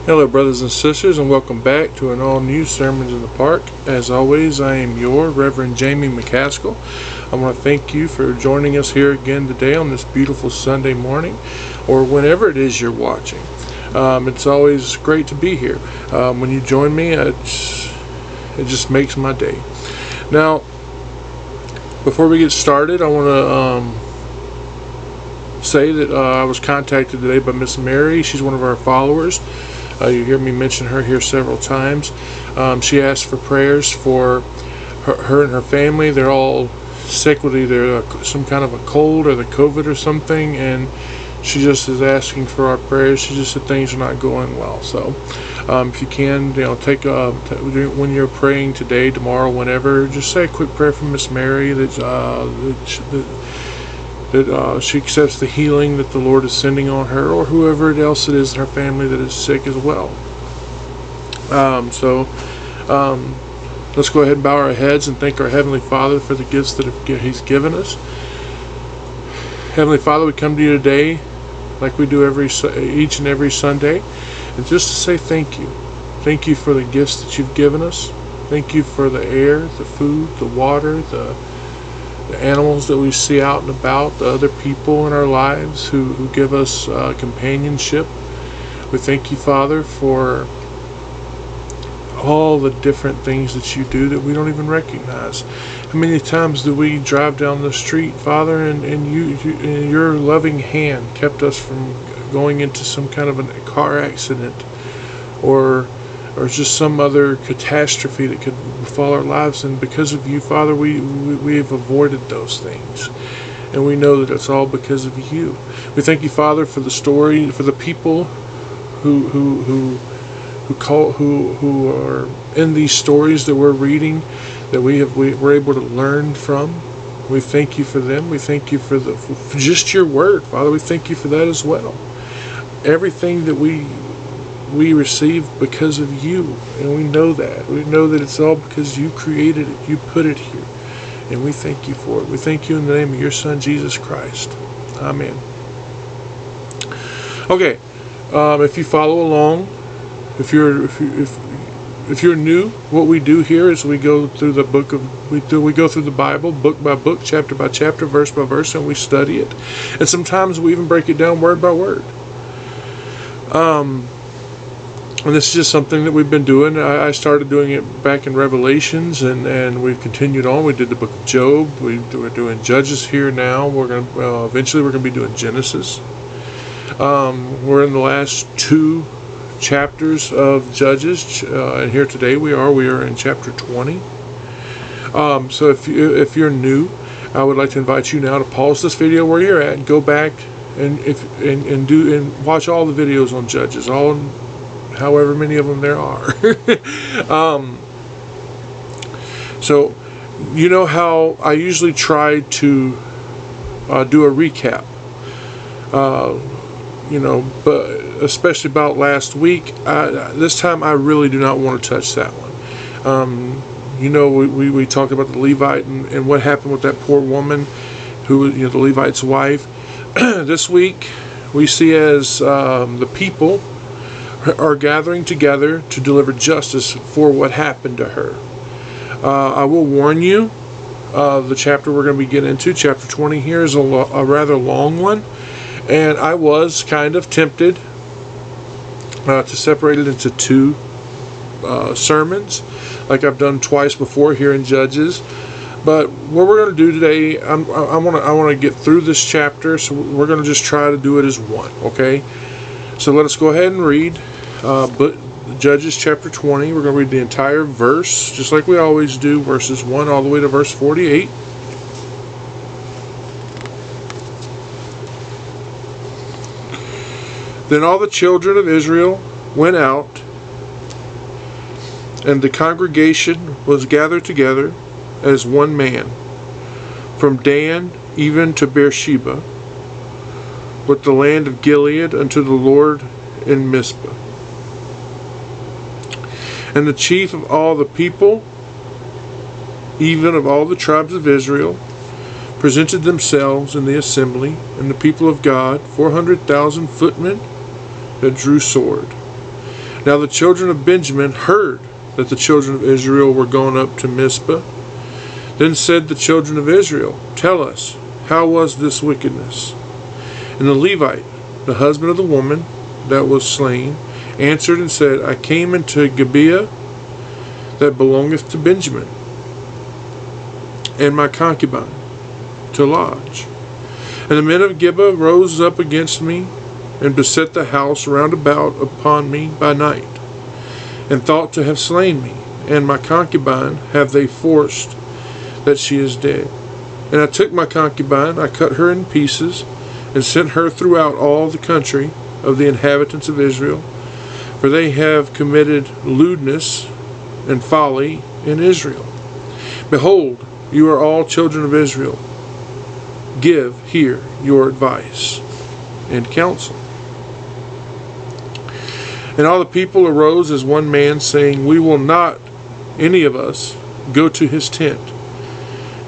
Hello brothers and sisters, and welcome back to an all-new Sermons in the Park. As always, I am your Reverend Jamie McCaskill. I want to thank you for joining us here again today on this beautiful Sunday morning, or whenever it is you're watching. It's always great to be here. When you join me, it just makes my day. Now, before we get started, I want to say that I was contacted today by Miss Mary. She's one of our followers. You hear me mention her here several times. She asked for prayers for her and her family. They're all sick with either some kind of a cold or the COVID or something, and she just is asking for our prayers. She just said things are not going well. So if you can, take when you're praying today, tomorrow, whenever, just say a quick prayer for Miss Mary that she accepts the healing that the Lord is sending on her, or whoever else it is in her family that is sick as well. Let's go ahead and bow our heads and thank our Heavenly Father for the gifts that He's given us. Heavenly Father, we come to you today like we do each and every Sunday, and just to say thank you. Thank you for the gifts that you've given us. Thank you for the air, the food, the water, the animals that we see out and about, the other people in our lives who give us companionship. We thank you, Father, for all the different things that you do that we don't even recognize. How many times do we drive down the street, Father, and your loving hand kept us from going into some kind of a car accident or just some other catastrophe that could befall our lives, and because of you, Father, we have avoided those things, and we know that it's all because of you. We thank you, Father, for the story, for the people who are in these stories that we're reading, that we're able to learn from. We thank you for them. We thank you for just your word, Father. We thank you for that as well. Everything that we receive because of you, and we know that it's all because you created it, you put it here, and we thank you for it. We thank you in the name of your Son Jesus Christ. Amen. Okay, if you follow along, if you're new, what we do here is we go through the we go through the Bible book by book, chapter by chapter, verse by verse, and we study it, and sometimes we even break it down word by word. And this is just something that we've been doing. I started doing it back in Revelations, and we've continued on. We did the book of Job. We're doing Judges here now. Eventually we're going to be doing Genesis. We're in the last 2 chapters of Judges, and here today we are in chapter 20. So if you're new, I would like to invite you now to pause this video where you're at and go back and watch all the videos on Judges, however many of them there are. So you know how I usually try to do a recap, but especially about last week. This time I really do not want to touch that one. We talked about the Levite and what happened with that poor woman who, the Levite's wife. This week we see as the people are gathering together to deliver justice for what happened to her. I will warn you, the chapter we're going to be getting into, chapter 20 here, is a rather long one, and I was kind of tempted to separate it into 2 sermons, like I've done twice before here in Judges. But what we're going to do today, I want to get through this chapter, so we're going to just try to do it as one, okay? So let us go ahead and read Judges chapter 20. We're going to read the entire verse, just like we always do, verses 1 all the way to verse 48. Then all the children of Israel went out, and the congregation was gathered together as one man, from Dan even to Beersheba, with the land of Gilead unto the Lord in Mizpah. And the chief of all the people, even of all the tribes of Israel, presented themselves in the assembly, and the people of God, 400,000 footmen that drew sword. Now the children of Benjamin heard that the children of Israel were gone up to Mizpah. Then said the children of Israel, Tell us, how was this wickedness? And the Levite, the husband of the woman that was slain, answered and said, I came into Gibeah that belongeth to Benjamin, and my concubine to lodge. And the men of Gibeah rose up against me, and beset the house round about upon me by night, and thought to have slain me, and my concubine have they forced, that she is dead. And I took my concubine, I cut her in pieces, and sent her throughout all the country of the inhabitants of Israel, for they have committed lewdness and folly in Israel. Behold, you are all children of Israel. Give here your advice and counsel. And all the people arose as one man, saying, We will not, any of us, go to his tent,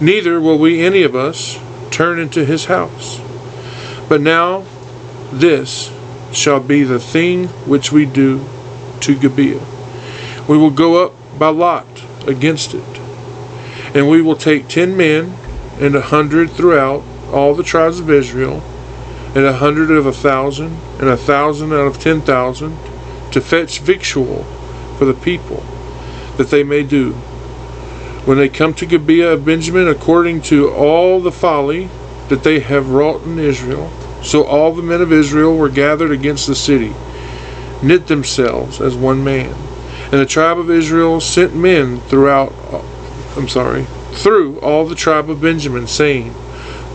neither will we, any of us, turn into his house. But now this shall be the thing which we do to Gibeah. We will go up by lot against it, and we will take 10 men, and 100 throughout all the tribes of Israel, and 100 of 1,000, and 1,000 out of 10,000, to fetch victual for the people, that they may do, when they come to Gibeah of Benjamin, according to all the folly that they have wrought in Israel. So all the men of Israel were gathered against the city, knit themselves as one man. And the tribe of Israel sent men through all the tribe of Benjamin, saying,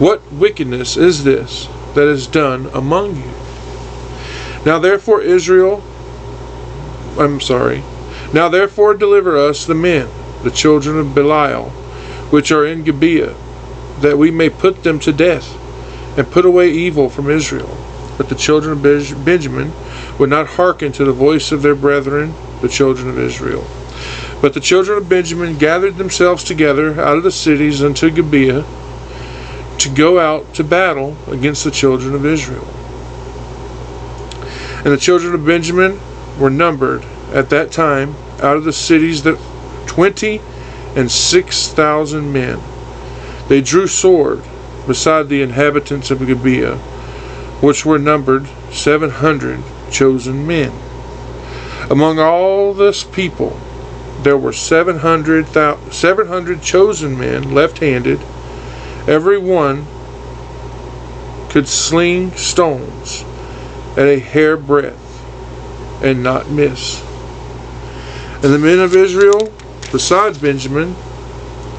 What wickedness is this that is done among you? Now therefore deliver us the men, the children of Belial, which are in Gibeah, that we may put them to death, and put away evil from Israel. But the children of Benjamin would not hearken to the voice of their brethren, the children of Israel. But the children of Benjamin gathered themselves together out of the cities unto Gibeah, to go out to battle against the children of Israel. And the children of Benjamin were numbered at that time out of the cities 26,000 men. They drew sword beside the inhabitants of Gibeah, which were numbered 700 chosen men. Among all this people there were 700 chosen men left-handed. Every one could sling stones at a hair breadth and not miss. And the men of Israel, besides Benjamin,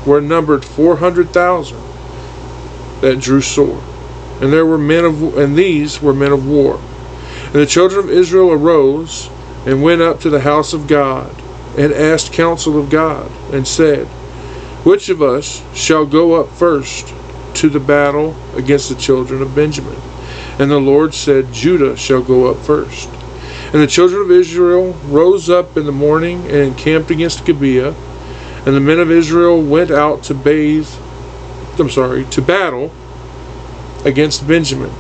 were numbered 400,000 that drew sword, and these were men of war. And the children of Israel arose and went up to the house of God, and asked counsel of God, and said, Which of us shall go up first to the battle against the children of Benjamin? And the Lord said, Judah shall go up first. And the children of Israel rose up in the morning and encamped against Gibeah. And the men of Israel went out to battle against Benjamin.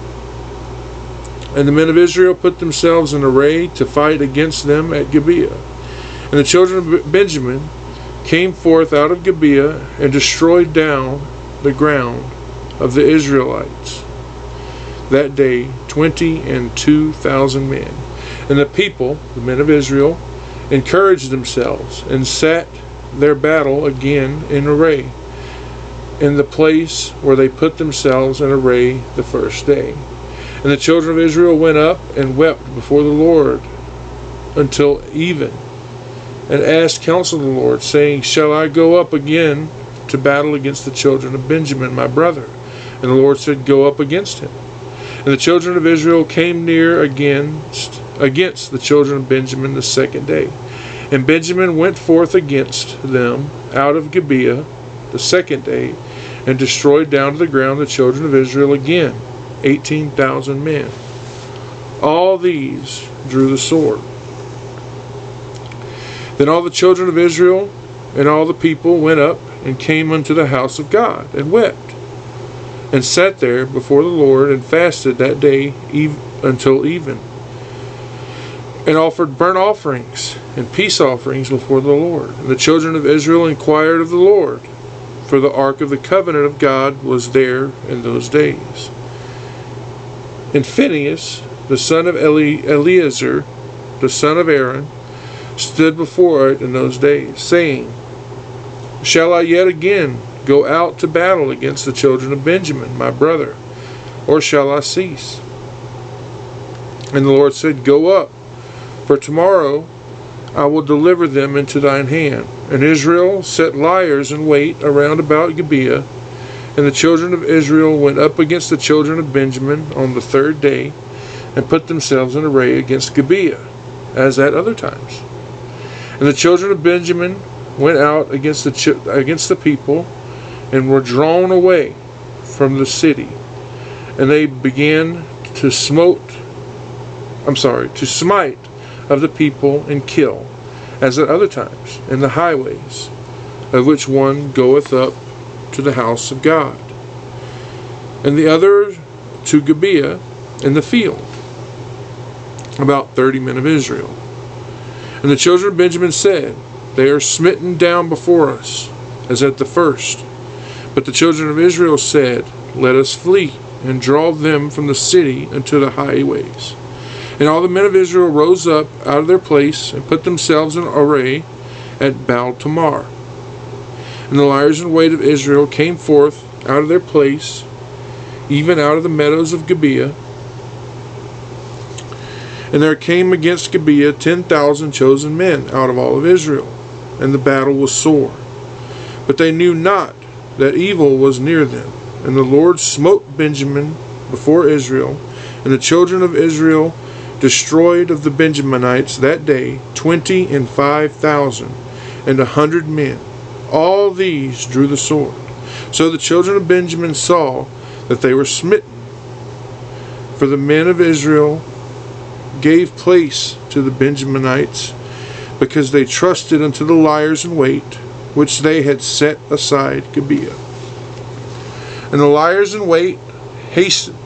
And the men of Israel put themselves in array to fight against them at Gibeah. And the children of Benjamin came forth out of Gibeah and destroyed down the ground of the Israelites that day 22,000 men. And the people, the men of Israel, encouraged themselves and sat their battle again in array in the place where they put themselves in array the first day. And the children of Israel went up and wept before the Lord until even, and asked counsel of the Lord, saying, Shall I go up again to battle against the children of Benjamin, my brother? And the Lord said, Go up against him. And the children of Israel came near against the children of Benjamin the second day. And Benjamin went forth against them out of Gibeah the second day, and destroyed down to the ground the children of Israel again, 18,000 men. All these drew the sword. Then all the children of Israel and all the people went up and came unto the house of God, and wept, and sat there before the Lord, and fasted that day until even. and offered burnt offerings and peace offerings before the Lord. And the children of Israel inquired of the Lord, for the ark of the covenant of God was there in those days. And Phinehas, the son of Eleazar, the son of Aaron, stood before it in those days, saying, Shall I yet again go out to battle against the children of Benjamin, my brother, or shall I cease? And the Lord said, Go up, for tomorrow I will deliver them into thine hand. And Israel set liers in wait around about Gibeah. And the children of Israel went up against the children of Benjamin on the third day, and put themselves in array against Gibeah, as at other times. And the children of Benjamin went out against the people, and were drawn away from the city. And they began to smite of the people and kill, as at other times, in the highways, of which one goeth up to the house of God, and the other to Gibeah in the field, about 30 men of Israel. And the children of Benjamin said, They are smitten down before us, as at the first. But the children of Israel said, Let us flee, and draw them from the city unto the highways. And all the men of Israel rose up out of their place, and put themselves in array at Baal Tamar. And the liers in wait of Israel came forth out of their place, even out of the meadows of Gibeah. And there came against Gibeah 10,000 chosen men out of all of Israel, and the battle was sore. But they knew not that evil was near them. And the Lord smote Benjamin before Israel, and the children of Israel destroyed of the Benjaminites that day 25,000 and 100 men. All these drew the sword. So the children of Benjamin saw that they were smitten. For the men of Israel gave place to the Benjaminites, because they trusted unto the liers in wait, which they had set aside Gibeah. And the liers in wait hastened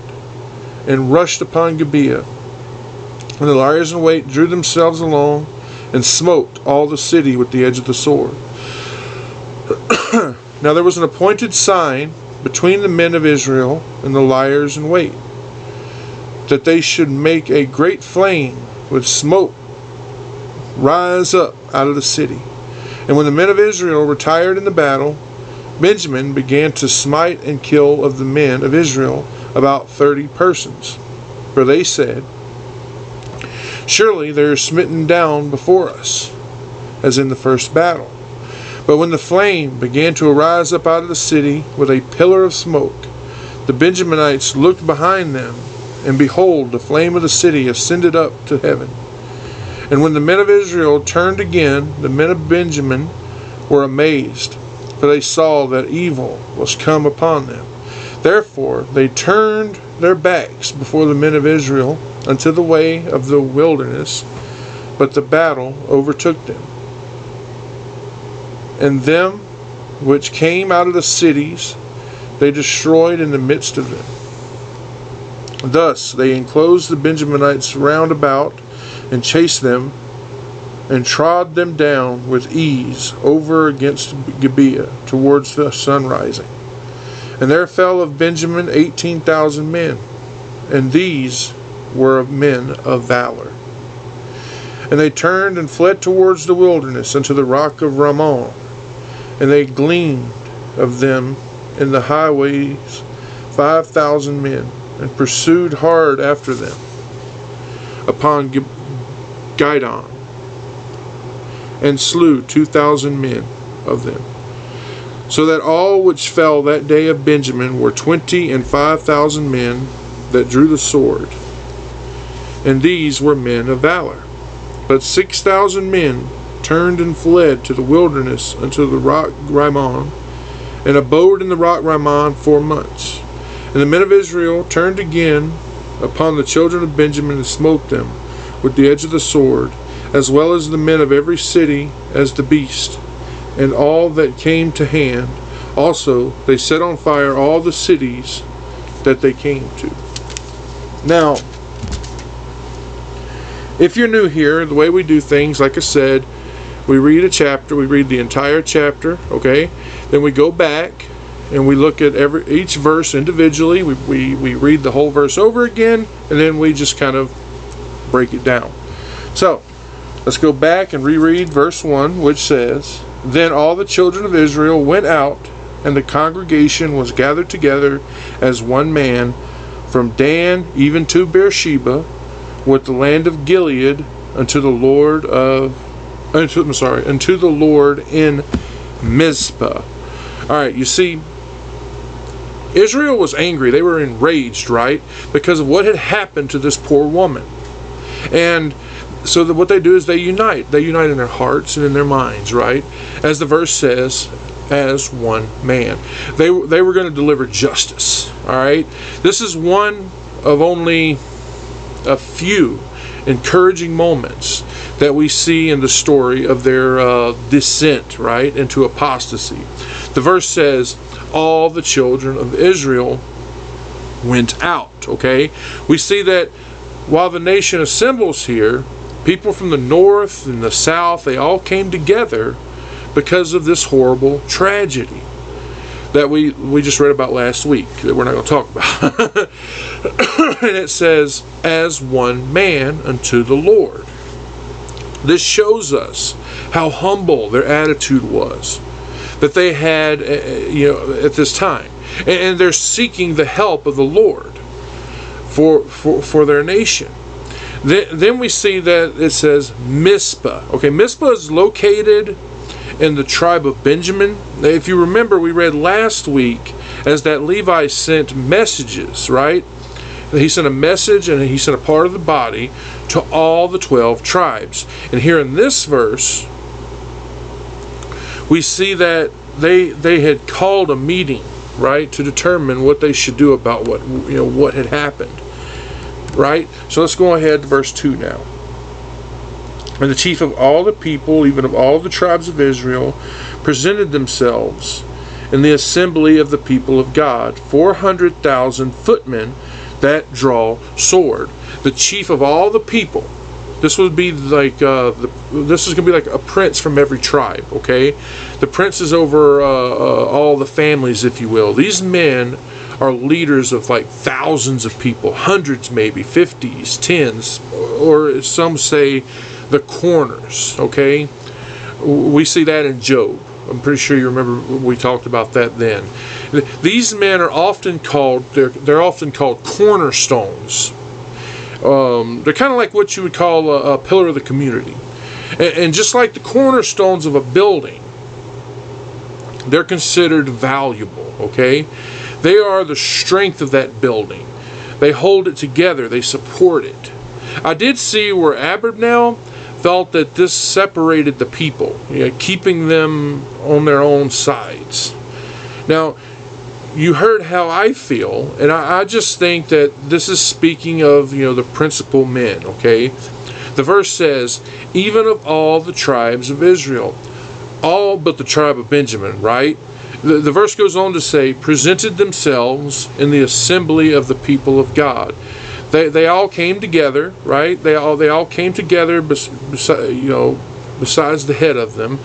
and rushed upon Gibeah. And the liers in wait drew themselves along, and smote all the city with the edge of the sword. Now there was an appointed sign between the men of Israel and the liers in wait, that they should make a great flame with smoke rise up out of the city. And when the men of Israel retired in the battle, Benjamin began to smite and kill of the men of Israel about 30 persons. For they said, Surely they are smitten down before us, as in the first battle. But when the flame began to arise up out of the city with a pillar of smoke, the Benjaminites looked behind them, and behold, the flame of the city ascended up to heaven. And when the men of Israel turned again, the men of Benjamin were amazed, for they saw that evil was come upon them. Therefore they turned their backs before the men of Israel unto the way of the wilderness, but the battle overtook them. And them which came out of the cities they destroyed in the midst of them. Thus they enclosed the Benjaminites round about, and chased them, and trod them down with ease over against Gibeah towards the sun rising. And there fell of Benjamin 18,000 men, and these were men of valor. And they turned and fled towards the wilderness unto the rock of Ramon, and they gleaned of them in the highways 5,000 men, and pursued hard after them upon Gidon, and slew 2,000 men of them. So that all which fell that day of Benjamin were 25,000 men that drew the sword, and these were men of valor. But 6,000 men turned and fled to the wilderness unto the rock Ramon, and abode in the rock Ramon 4 months. And the men of Israel turned again upon the children of Benjamin, and smote them with the edge of the sword, as well as the men of every city as the beast, and all that came to hand. Also they set on fire all the cities that they came to. Now, if you're new here, the way we do things, like I said, we read a chapter, we read the entire chapter, okay? Then we go back and we look at each verse individually. We read the whole verse over again, and then we just kind of break it down. So, let's go back and reread verse 1, which says, "Then all the children of Israel went out, and the congregation was gathered together as one man, from Dan even to Beersheba, with the land of Gilead, unto the Lord in Mizpah." All right, you see, Israel was angry. They were enraged, right, because of what had happened to this poor woman. And so what they do is they unite. They unite in their hearts and in their minds, right? As the verse says, as one man. They were going to deliver justice, all right? This is one of only a few encouraging moments that we see in the story of their descent, right, into apostasy. The verse says, all the children of Israel went out, okay? We see that while the nation assembles here, people from the north and the south, they all came together because of this horrible tragedy that we just read about last week, that we're not going to talk about. And it says, as one man unto the Lord. This shows us how humble their attitude was that they had, at this time. And they're seeking the help of the Lord for their nation. Then we see that it says Mizpah. Okay, Mizpah is located in the tribe of Benjamin. If you remember, we read last week as that Levi sent messages, right? He sent a message and he sent a part of the body to all the 12 tribes. And here in this verse, we see that they had called a meeting, right, to determine what they should do about what had happened, right? So let's go ahead to verse 2 now. And the chief of all the people, even of all the tribes of Israel, presented themselves in the assembly of the people of God, 400,000 footmen that draw sword. The chief of all the people. This would be like this is going to be like a prince from every tribe. Okay, the prince is over all the families, if you will. These men are leaders of like thousands of people, hundreds, maybe 50s, 10s, or some say the corners. Okay, we see that in Job. I'm pretty sure you remember we talked about that then. These men are often called they're often called cornerstones. They're kind of like what you would call a pillar of the community. And just like the cornerstones of a building, they're considered valuable, okay? They are the strength of that building. They hold it together. They support it. I did see where Abernell felt that this separated the people, keeping them on their own sides. Now, you heard how I feel, and I just think that this is speaking of, the principal men, okay? The verse says, even of all the tribes of Israel, all but the tribe of Benjamin, right? The verse goes on to say, presented themselves in the assembly of the people of God. They all came together, right? They all came together, besides the head of them,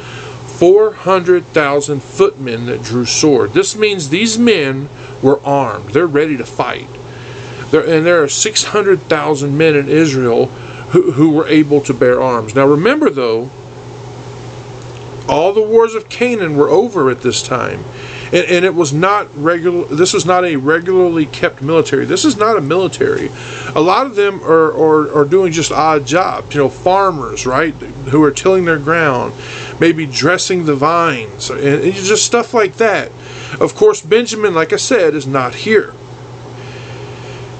400,000 footmen that drew sword. This means these men were armed. They're ready to fight. There are 600,000 men in Israel who were able to bear arms. Now remember though, all the wars of Canaan were over at this time. And it was not regular. This was not a regularly kept military. This is not a military. A lot of them are doing just odd jobs. Farmers, right, who are tilling their ground, maybe dressing the vines, and just stuff like that. Of course, Benjamin, like I said, is not here.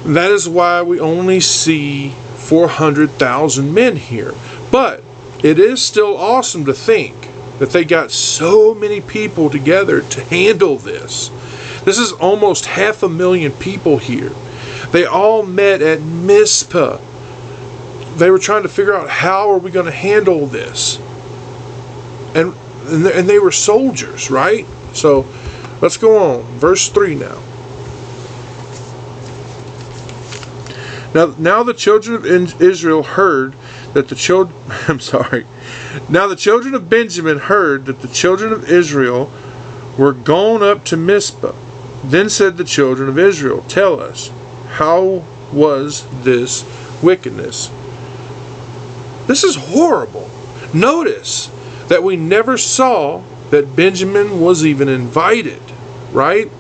That is why we only see 400,000 men here. But it is still awesome to think that they got so many people together to handle this. This is almost 500,000 people here. They all met at Mizpah. They were trying to figure out, how are we going to handle this? And they were soldiers, right? So let's go on. Verse 3 now. Now the children of Israel heard that the children, I'm sorry. Now the children of Benjamin heard that the children of Israel were gone up to Mizpah. Then said the children of Israel, tell us, how was this wickedness? This is horrible. Notice that we never saw that Benjamin was even invited, right?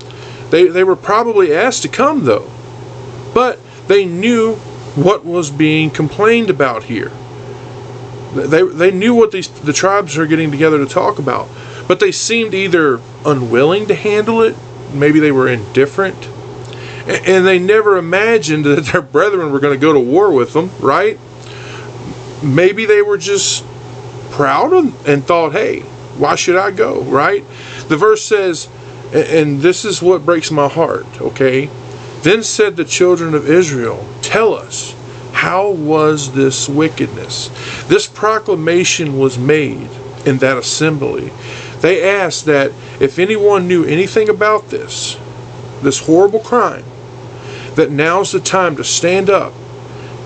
They were probably asked to come though, but they knew what was being complained about here. They knew what the tribes are getting together to talk about, but they seemed either unwilling to handle it, maybe they were indifferent, and they never imagined that their brethren were going to go to war with them, right? Maybe they were just proud and thought, hey, why should I go, right? The verse says, and this is what breaks my heart, okay? Then said the children of Israel, tell us, how was this wickedness? This proclamation was made in that assembly. They asked that if anyone knew anything about this horrible crime, that now's the time to stand up.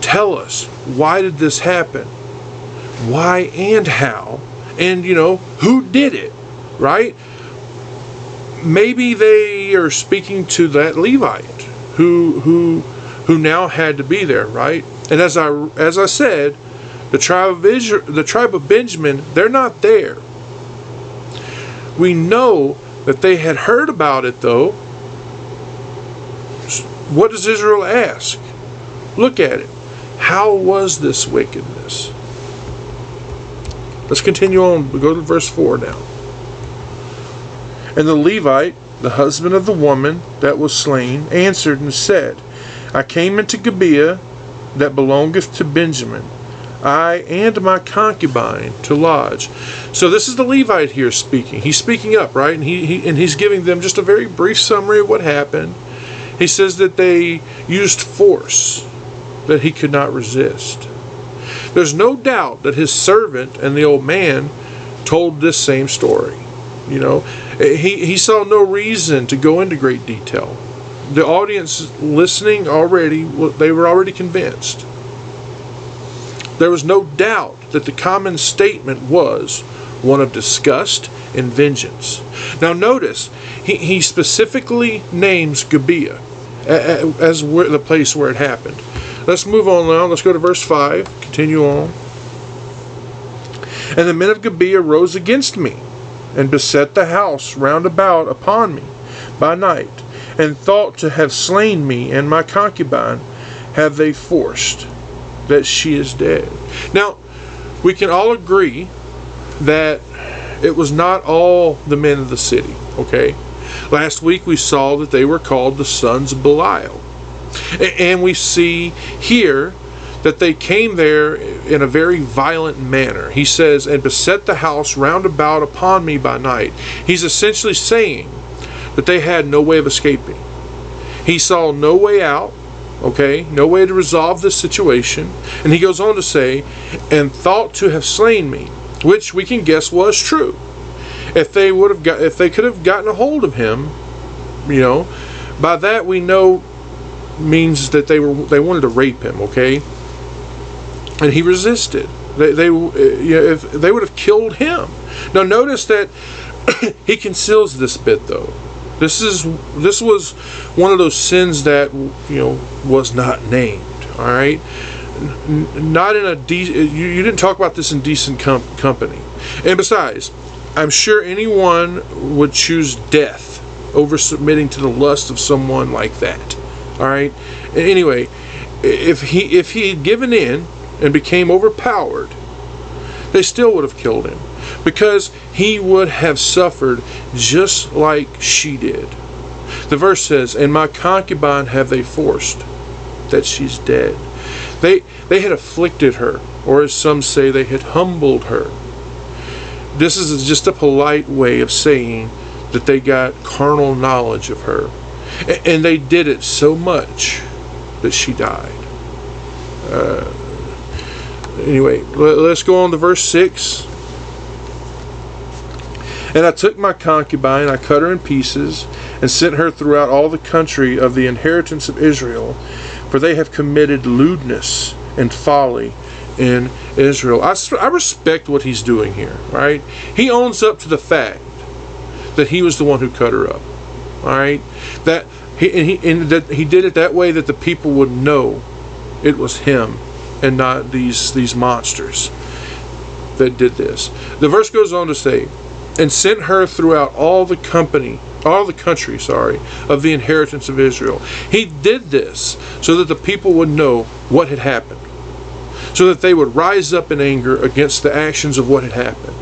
Tell us, why did this happen? Why and how? And, who did it, right? Maybe they are speaking to that Levite who now had to be there, right? And as I said, the tribe of Israel, the tribe of Benjamin, they're not there. We know that they had heard about it though. What does Israel ask? Look at it. How was this wickedness? Let's continue on. We go to verse 4 now. And the Levite, the husband of the woman that was slain, answered and said, I came into Gibeah that belongeth to Benjamin, I and my concubine to lodge. So this is the Levite here speaking. He's speaking up, right? And he's giving them just a very brief summary of what happened. He says that they used force that he could not resist. There's no doubt that his servant and the old man told this same story. He saw no reason to go into great detail. The audience listening they were already convinced. There was no doubt that the common statement was one of disgust and vengeance. Now notice, he specifically names Gibeah as the place where it happened. Let's move on now. Let's go to verse 5. Continue on. And the men of Gibeah rose against me, and beset the house round about upon me by night, and thought to have slain me and my concubine have they forced, that she is dead. Now, we can all agree that it was not all the men of the city, okay? Last week we saw that they were called the sons of Belial. And we see here that they came there in a very violent manner. He says, and beset the house round about upon me by night. He's essentially saying that they had no way of escaping. He saw no way out, okay, no way to resolve this situation. And he goes on to say, and thought to have slain me, which we can guess was true. If they could have gotten a hold of him, by that we know means that they wanted to rape him, okay? And he resisted. If they would have killed him. Now notice that he conceals this bit though. This was one of those sins that was not named. All right, not in a you didn't talk about this in decent company. And besides, I'm sure anyone would choose death over submitting to the lust of someone like that. All right. Anyway, if he had given in and became overpowered, they still would have killed him, because he would have suffered just like she did. The verse says, and my concubine have they forced, that she's dead. They had afflicted her, or as some say, they had humbled her. This is just a polite way of saying that they got carnal knowledge of her. And they did it so much that she died. Anyway, let's go on to verse 6. And I took my concubine, I cut her in pieces, and sent her throughout all the country of the inheritance of Israel, for they have committed lewdness and folly in Israel. I respect what he's doing here, right? He owns up to the fact that he was the one who cut her up, all right? That he did it that way that the people would know it was him and not these monsters that did this. The verse goes on to say, and sent her throughout all the country, of the inheritance of Israel. He did this so that the people would know what had happened, so that they would rise up in anger against the actions of what had happened.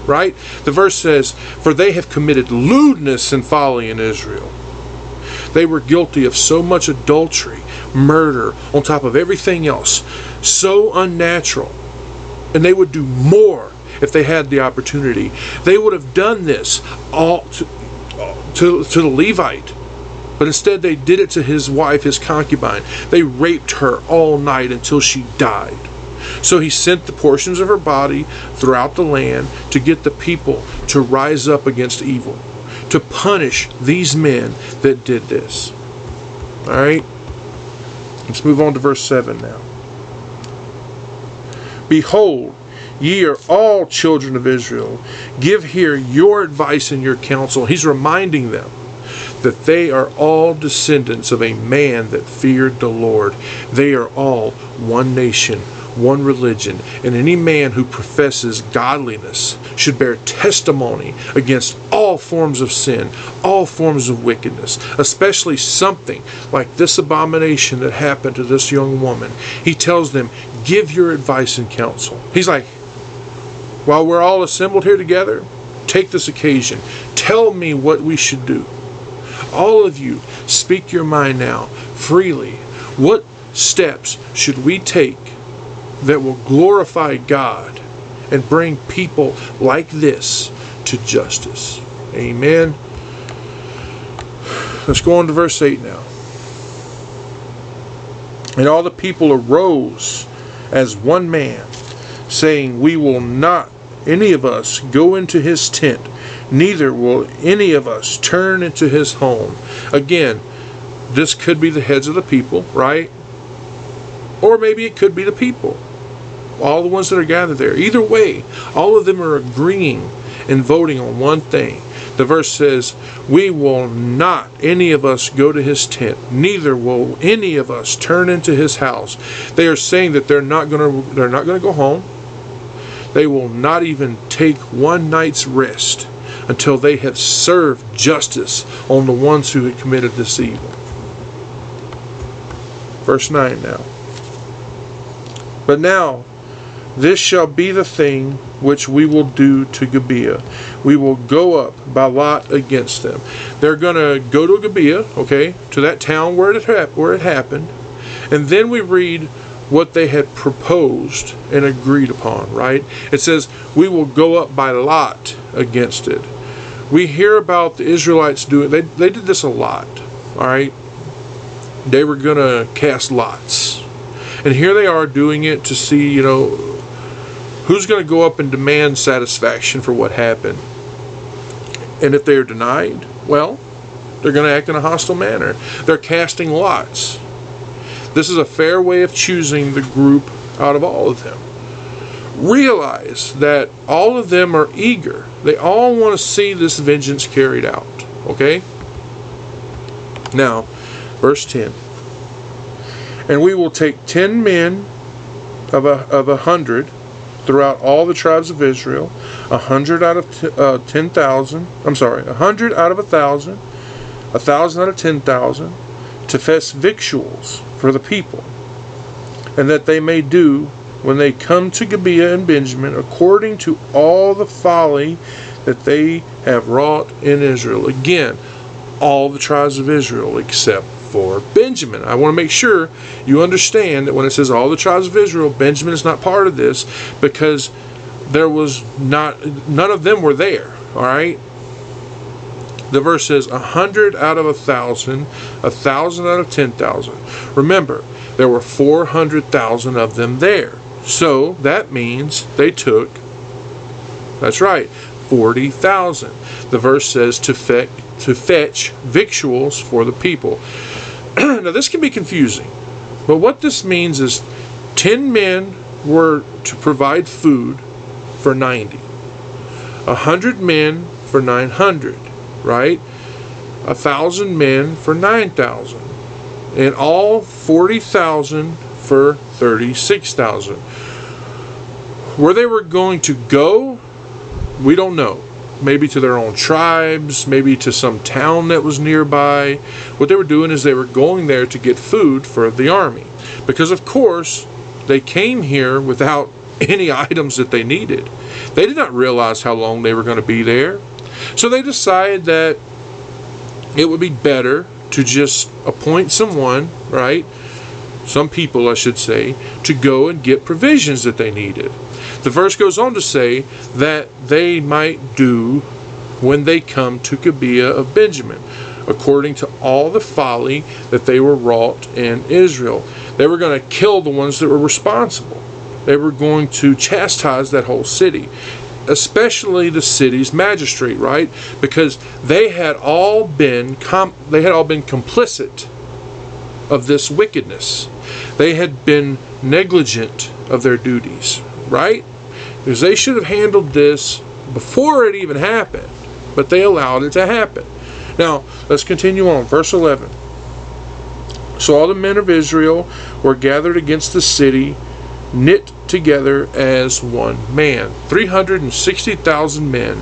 Right? The verse says, for they have committed lewdness and folly in Israel. They were guilty of so much adultery, murder, on top of everything else. So unnatural. And they would do more if they had the opportunity. They would have done this all to the Levite. But instead they did it to his wife, his concubine. They raped her all night until she died. So he sent the portions of her body throughout the land to get the people to rise up against evil, to punish these men that did this. All right? Let's move on to verse 7 now. Behold, ye are all children of Israel. Give here your advice and your counsel. He's reminding them that they are all descendants of a man that feared the Lord. They are all one nation, one religion, and any man who professes godliness should bear testimony against all forms of sin, all forms of wickedness, especially something like this abomination that happened to this young woman. He tells them, give your advice and counsel. He's like, while we're all assembled here together, take this occasion. Tell me what we should do. All of you, speak your mind now, freely. What steps should we take that will glorify God and bring people like this to justice? Amen. Let's go on to verse 8 now. And all the people arose as one man, saying, we will not any of us go into his tent, neither will any of us turn into his home. Again, this could be the heads of the people, right? Or maybe it could be the people, all the ones that are gathered there. Either way, all of them are agreeing and voting on one thing. The verse says, we will not any of us go to his tent, neither will any of us turn into his house. They are saying that they're not going to go home. They will not even take one night's rest until they have served justice on the ones who had committed this evil. Verse 9 now. But now, this shall be the thing which we will do to Gibeah. We will go up by lot against them. They're going to go to Gibeah, okay, to that town where it happened. And then we read what they had proposed and agreed upon, right? It says, we will go up by lot against it. We hear about the Israelites doing, they did this a lot, all right? They were going to cast lots. And here they are doing it to see, who's going to go up and demand satisfaction for what happened. And if they are denied, well, they're going to act in a hostile manner. They're casting lots. This is a fair way of choosing the group out of all of them. Realize that all of them are eager. They all want to see this vengeance carried out. Okay? Now, verse 10. And we will take 10 men of 100 throughout all the tribes of Israel, 100 out of 10,000. I'm sorry, 100 out of 1,000, 1,000 out of 10,000, to fetch victuals for the people, and that they may do when they come to Gibeah and Benjamin according to all the folly that they have wrought in Israel. Again, all the tribes of Israel except for Benjamin. I want to make sure you understand that when it says all the tribes of Israel, Benjamin is not part of this, because none of them were there. All right. The verse says 100 out of 1,000, 1,000 out of 10,000. Remember, there were 400,000 of them there. So that means they took, that's right, 40,000. The verse says to fetch victuals for the people. Now this can be confusing, but what this means is 10 men were to provide food for 90. 100 men for 900, right? 1,000 men for 9,000. And all 40,000 for 36,000. Where they were going to go, we don't know. Maybe to their own tribes, maybe to some town that was nearby. What they were doing is they were going there to get food for the army. Because of course, they came here without any items that they needed. They did not realize how long they were going to be there. So they decided that it would be better to just appoint someone, right? Some people, I should say, to go and get provisions that they needed. The verse goes on to say that they might do when they come to Gibeah of Benjamin, according to all the folly that they were wrought in Israel. They were going to kill the ones that were responsible. They were going to chastise that whole city, especially the city's magistrate, right? Because they had all been complicit of this wickedness. They had been negligent of their duties, right? Because they should have handled this before it even happened, but they allowed it to happen. Now, let's continue on. Verse 11. So all the men of Israel were gathered against the city, knit together as one man. 360,000 men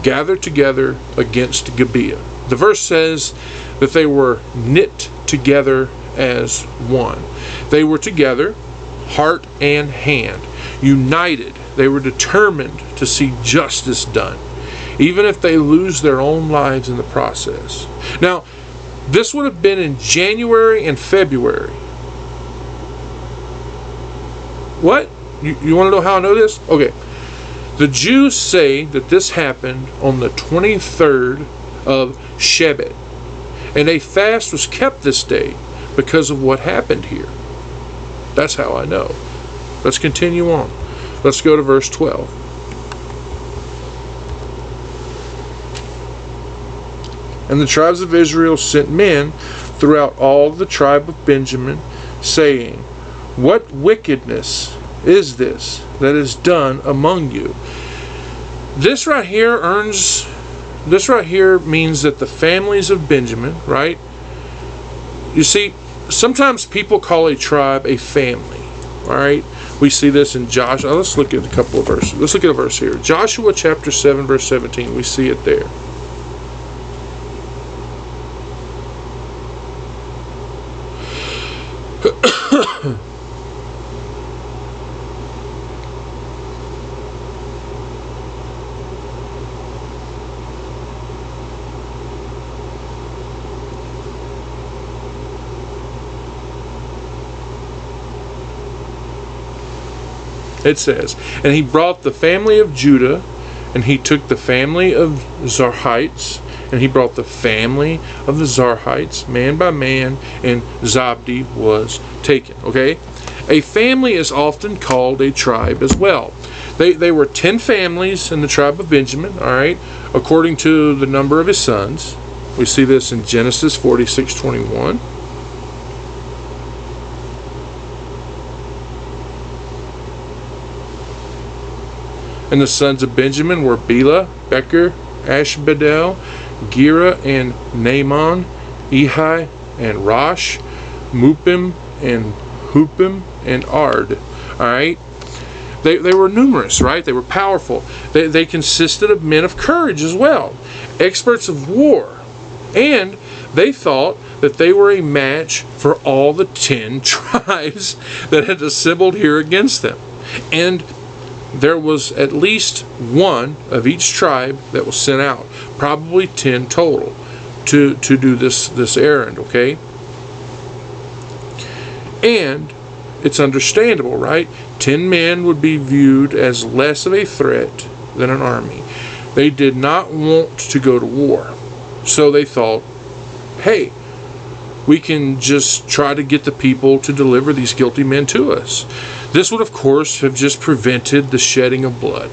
gathered together against Gibeah. The verse says that they were knit together as one. They were together, heart and hand, united. They were determined to see justice done, even if they lose their own lives in the process. Now, this would have been in January and February. What? You want to know how I know this? Okay. The Jews say that this happened on the 23rd of Shebat. And a fast was kept this day because of what happened here. That's how I know. Let's continue on. Let's go to verse 12. And the tribes of Israel sent men throughout all the tribe of Benjamin, saying, What wickedness is this that is done among you? This right here means that the families of Benjamin, right? You see, sometimes people call a tribe a family, all right? We see this in Joshua. Let's look at a couple of verses. Let's look at a verse here. Joshua chapter 7, verse 17. We see it there. It says, And he brought the family of Judah, and he took the family of Zarhites, and he brought the family of the Zarhites, man by man, and Zabdi was taken. Okay? A family is often called a tribe as well. They were 10 families in the tribe of Benjamin, all right, according to the number of his sons. We see this in Genesis 46:21. And the sons of Benjamin were Bela, Becher, Ashbedel, Gera, and Naaman, Ehi, and Rosh, Mupim, and Hupim, and Ard. Alright? They were numerous, right? They were powerful. They consisted of men of courage as well, experts of war. And they thought that they were a match for all the 10 tribes that had assembled here against them. And there was at least one of each tribe that was sent out, probably 10 total, to do this errand, okay? And it's understandable, right? 10 men would be viewed as less of a threat than an army. They did not want to go to war. So they thought, hey, we can just try to get the people to deliver these guilty men to us. This would, of course, have just prevented the shedding of blood.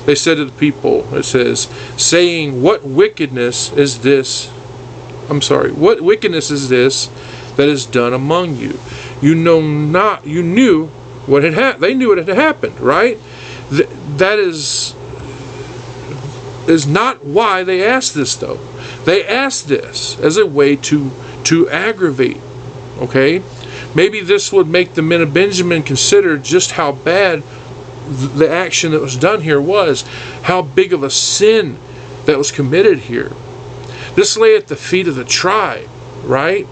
They said to the people, it says, saying, What wickedness is this that is done among you? You knew They knew what had happened, right? That is not why they asked this, though. They asked this as a way to aggravate, okay? Maybe this would make the men of Benjamin consider just how bad the action that was done here was, how big of a sin that was committed here. This lay at the feet of the tribe, right?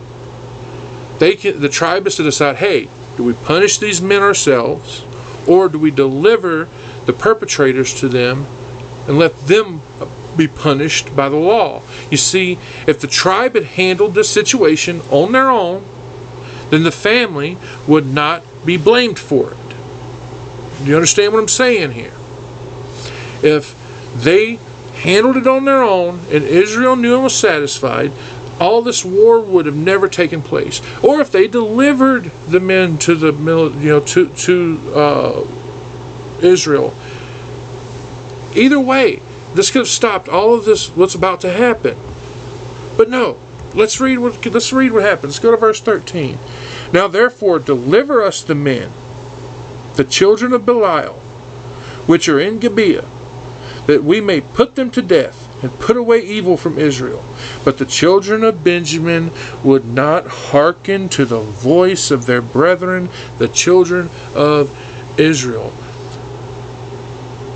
The tribe is to decide, hey, do we punish these men ourselves, or do we deliver the perpetrators to them and let them be punished by the law? You see, if the tribe had handled this situation on their own, then the family would not be blamed for it. Do you understand what I'm saying here? If they handled it on their own and Israel knew and was satisfied, all this war would have never taken place. Or if they delivered the men to the Israel, either way, this could have stopped all of this, what's about to happen. But no, let's read what happens. Let's go to verse 13. Now therefore deliver us the men, the children of Belial, which are in Gibeah, that we may put them to death, and put away evil from Israel. But the children of Benjamin would not hearken to the voice of their brethren, the children of Israel.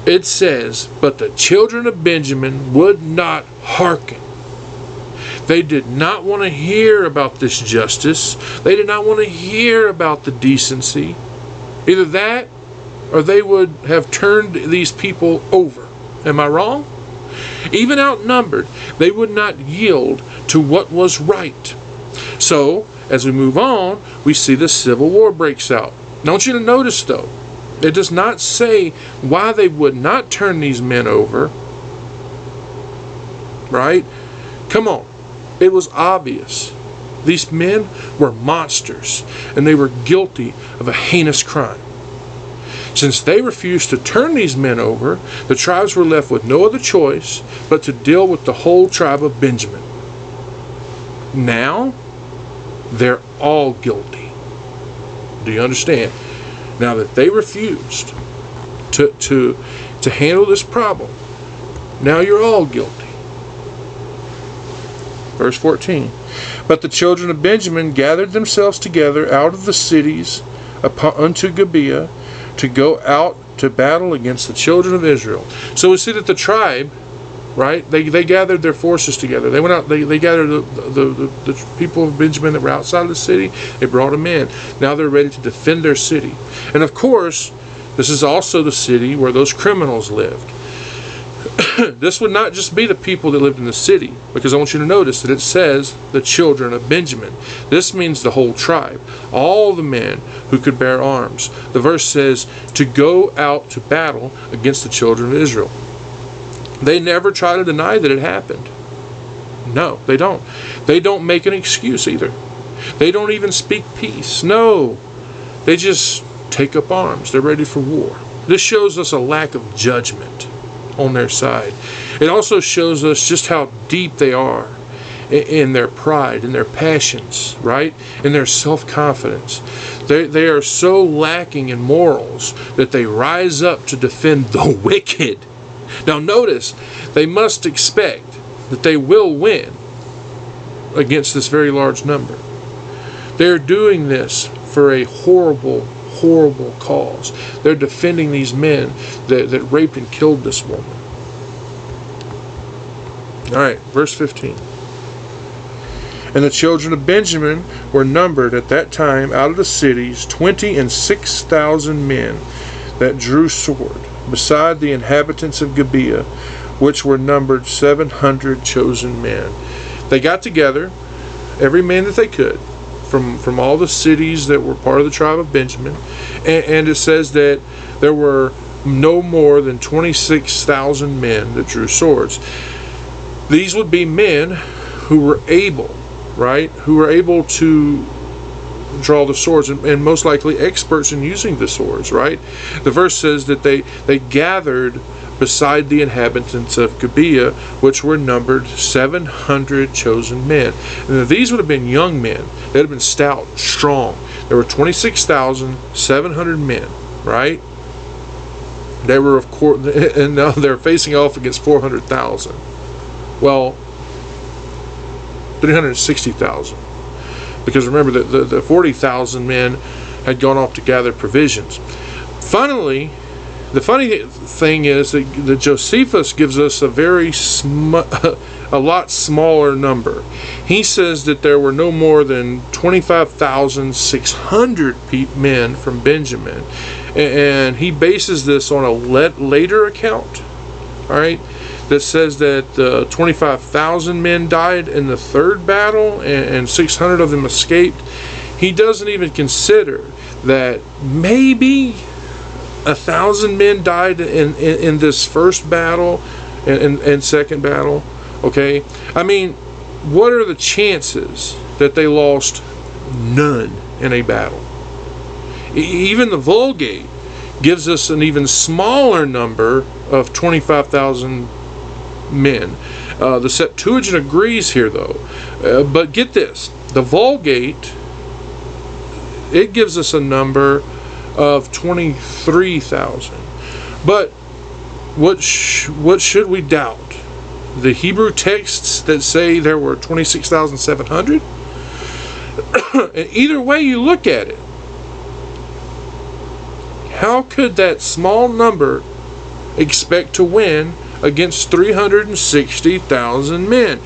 It says, but the children of Benjamin would not hearken. They did not want to hear about this justice. They did not want to hear about the decency. Either that, or they would have turned these people over. Am I wrong? Even outnumbered, they would not yield to what was right. So, as we move on, we see the civil war breaks out. I want you to notice, though, it does not say why they would not turn these men over. Right? Come on. It was obvious. These men were monsters, and they were guilty of a heinous crime. Since they refused to turn these men over, the tribes were left with no other choice but to deal with the whole tribe of Benjamin. Now, they're all guilty. Do you understand? Now that they refused to handle this problem, now you're all guilty. Verse 14. But the children of Benjamin gathered themselves together out of the cities unto Gibeah, to go out to battle against the children of Israel. So we see that the tribe, right, they gathered their forces together. They went out, they gathered the people of Benjamin that were outside of the city. They brought them in. Now they're ready to defend their city. And of course, this is also the city where those criminals lived. This would not just be the people that lived in the city, because I want you to notice that it says the children of Benjamin. This means the whole tribe, all the men who could bear arms. The verse says to go out to battle against the children of Israel. They never try to deny that it happened. No, they don't. They don't make an excuse either. They don't even speak peace. No, they just take up arms. They're ready for war. This shows us a lack of judgment on their side. It also shows us just how deep they are in their pride, in their passions, right? In their self-confidence. They are so lacking in morals that they rise up to defend the wicked. Now notice, they must expect that they will win against this very large number. They're doing this for a horrible cause. They're defending these men that raped and killed this woman. Alright, verse 15. And the children of Benjamin were numbered at that time out of the cities 26,000 men that drew sword, beside the inhabitants of Gibeah, which were numbered 700 chosen men. They got together, every man that they could, from all the cities that were part of the tribe of Benjamin, and it says that there were no more than 26,000 men that drew swords. These would be men who were able, right, who were able to draw the swords, and most likely experts in using the swords, right? The verse says that they gathered beside the inhabitants of Gibeah, which were numbered 700 chosen men. And these would have been young men. They would have been stout, strong. There were 26,700 men, right? They were, of course, and now they're facing off against 400,000. Well, 360,000. Because remember that the 40,000 men had gone off to gather provisions. Finally, the funny thing is that Josephus gives us a a lot smaller number. He says that there were no more than 25,600 men from Benjamin, and he bases this on a later account, all right, that says that 25,000 men died in the third battle and 600 of them escaped. He doesn't even consider that maybe 1,000 men died in this first battle and second battle. Okay, I mean, what are the chances that they lost none in a battle? Even the Vulgate gives us an even smaller number of 25,000 men. The Septuagint agrees here, though. But get this, the Vulgate, it gives us a number of 23,000. But what should we doubt? The Hebrew texts that say there were 26,700? And either way you look at it, how could that small number expect to win against 360,000 men?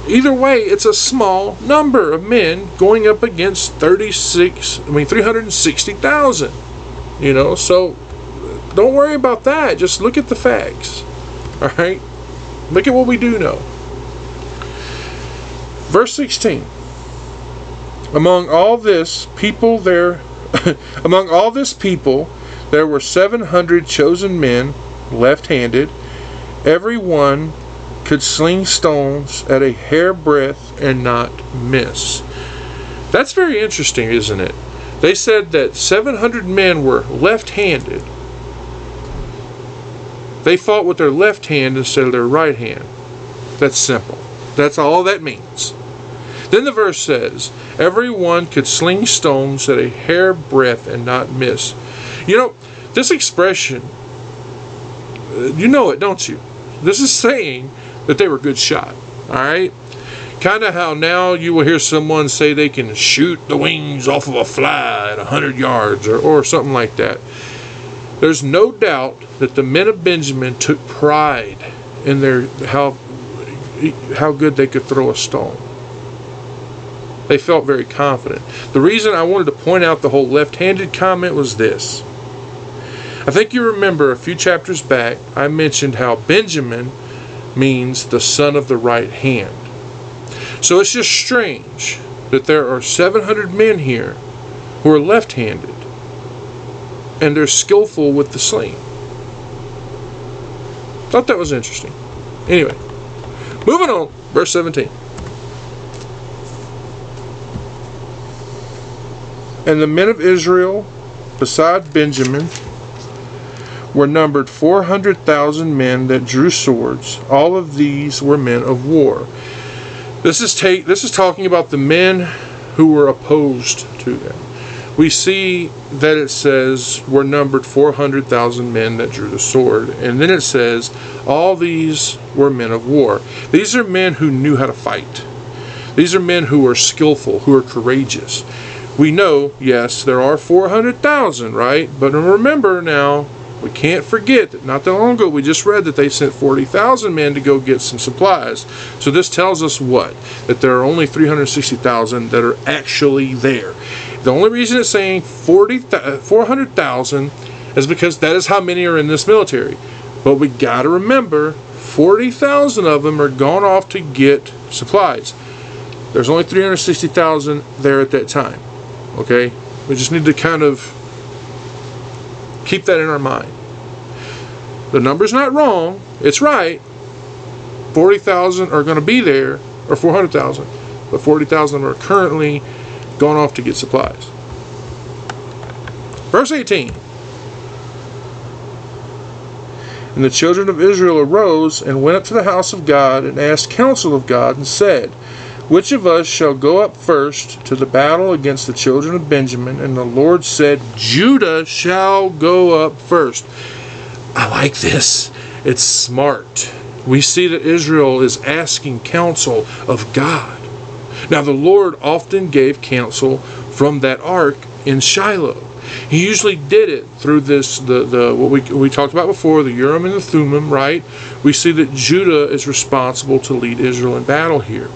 Either way, it's a small number of men going up against 360,000. You know, so don't worry about that. Just look at the facts. All right? Look at what we do know. Verse 16. Among all this people there were 700 chosen men, left-handed. Every one could sling stones at a hairbreadth and not miss. That's very interesting, isn't it? They said that 700 men were left-handed. They fought with their left hand instead of their right hand. That's simple. That's all that means. Then the verse says, everyone could sling stones at a hairbreadth and not miss. You know, this expression, you know it, don't you? This is saying that they were good shot. All right? Kind of how now you will hear someone say they can shoot the wings off of a fly at 100 yards or something like that. There's no doubt that the men of Benjamin took pride in their how good they could throw a stone. They felt very confident. The reason I wanted to point out the whole left-handed comment was this. I think you remember a few chapters back I mentioned how Benjamin means the son of the right hand. So it's just strange that there are 700 men here who are left-handed and they're skillful with the sling. Thought that was interesting. Anyway, moving on, verse 17. And the men of Israel, beside Benjamin, were numbered 400,000 men that drew swords. All of these were men of war. This is talking about the men who were opposed to them. We see that it says were numbered 400,000 men that drew the sword. And then it says all these were men of war. These are men who knew how to fight. These are men who are skillful, who are courageous. We know, yes, there are 400,000, right? But remember now, we can't forget that not that long ago we just read that they sent 40,000 men to go get some supplies. So this tells us what? That there are only 360,000 that are actually there. The only reason it's saying 400,000 is because that is how many are in this military. But we got to remember, 40,000 of them are gone off to get supplies. There's only 360,000 there at that time. Okay? We just need to kind of keep that in our mind. The number's not wrong. It's right. 40,000 are going to be there, or 400,000. But 40,000 are currently gone off to get supplies. Verse 18. And the children of Israel arose and went up to the house of God and asked counsel of God and said, which of us shall go up first to the battle against the children of Benjamin? And the Lord said, Judah shall go up first. I like this. It's smart. We see that Israel is asking counsel of God. Now the Lord often gave counsel from that ark in Shiloh. He usually did it through this, what we talked about before, the Urim and the Thummim, right? We see that Judah is responsible to lead Israel in battle here.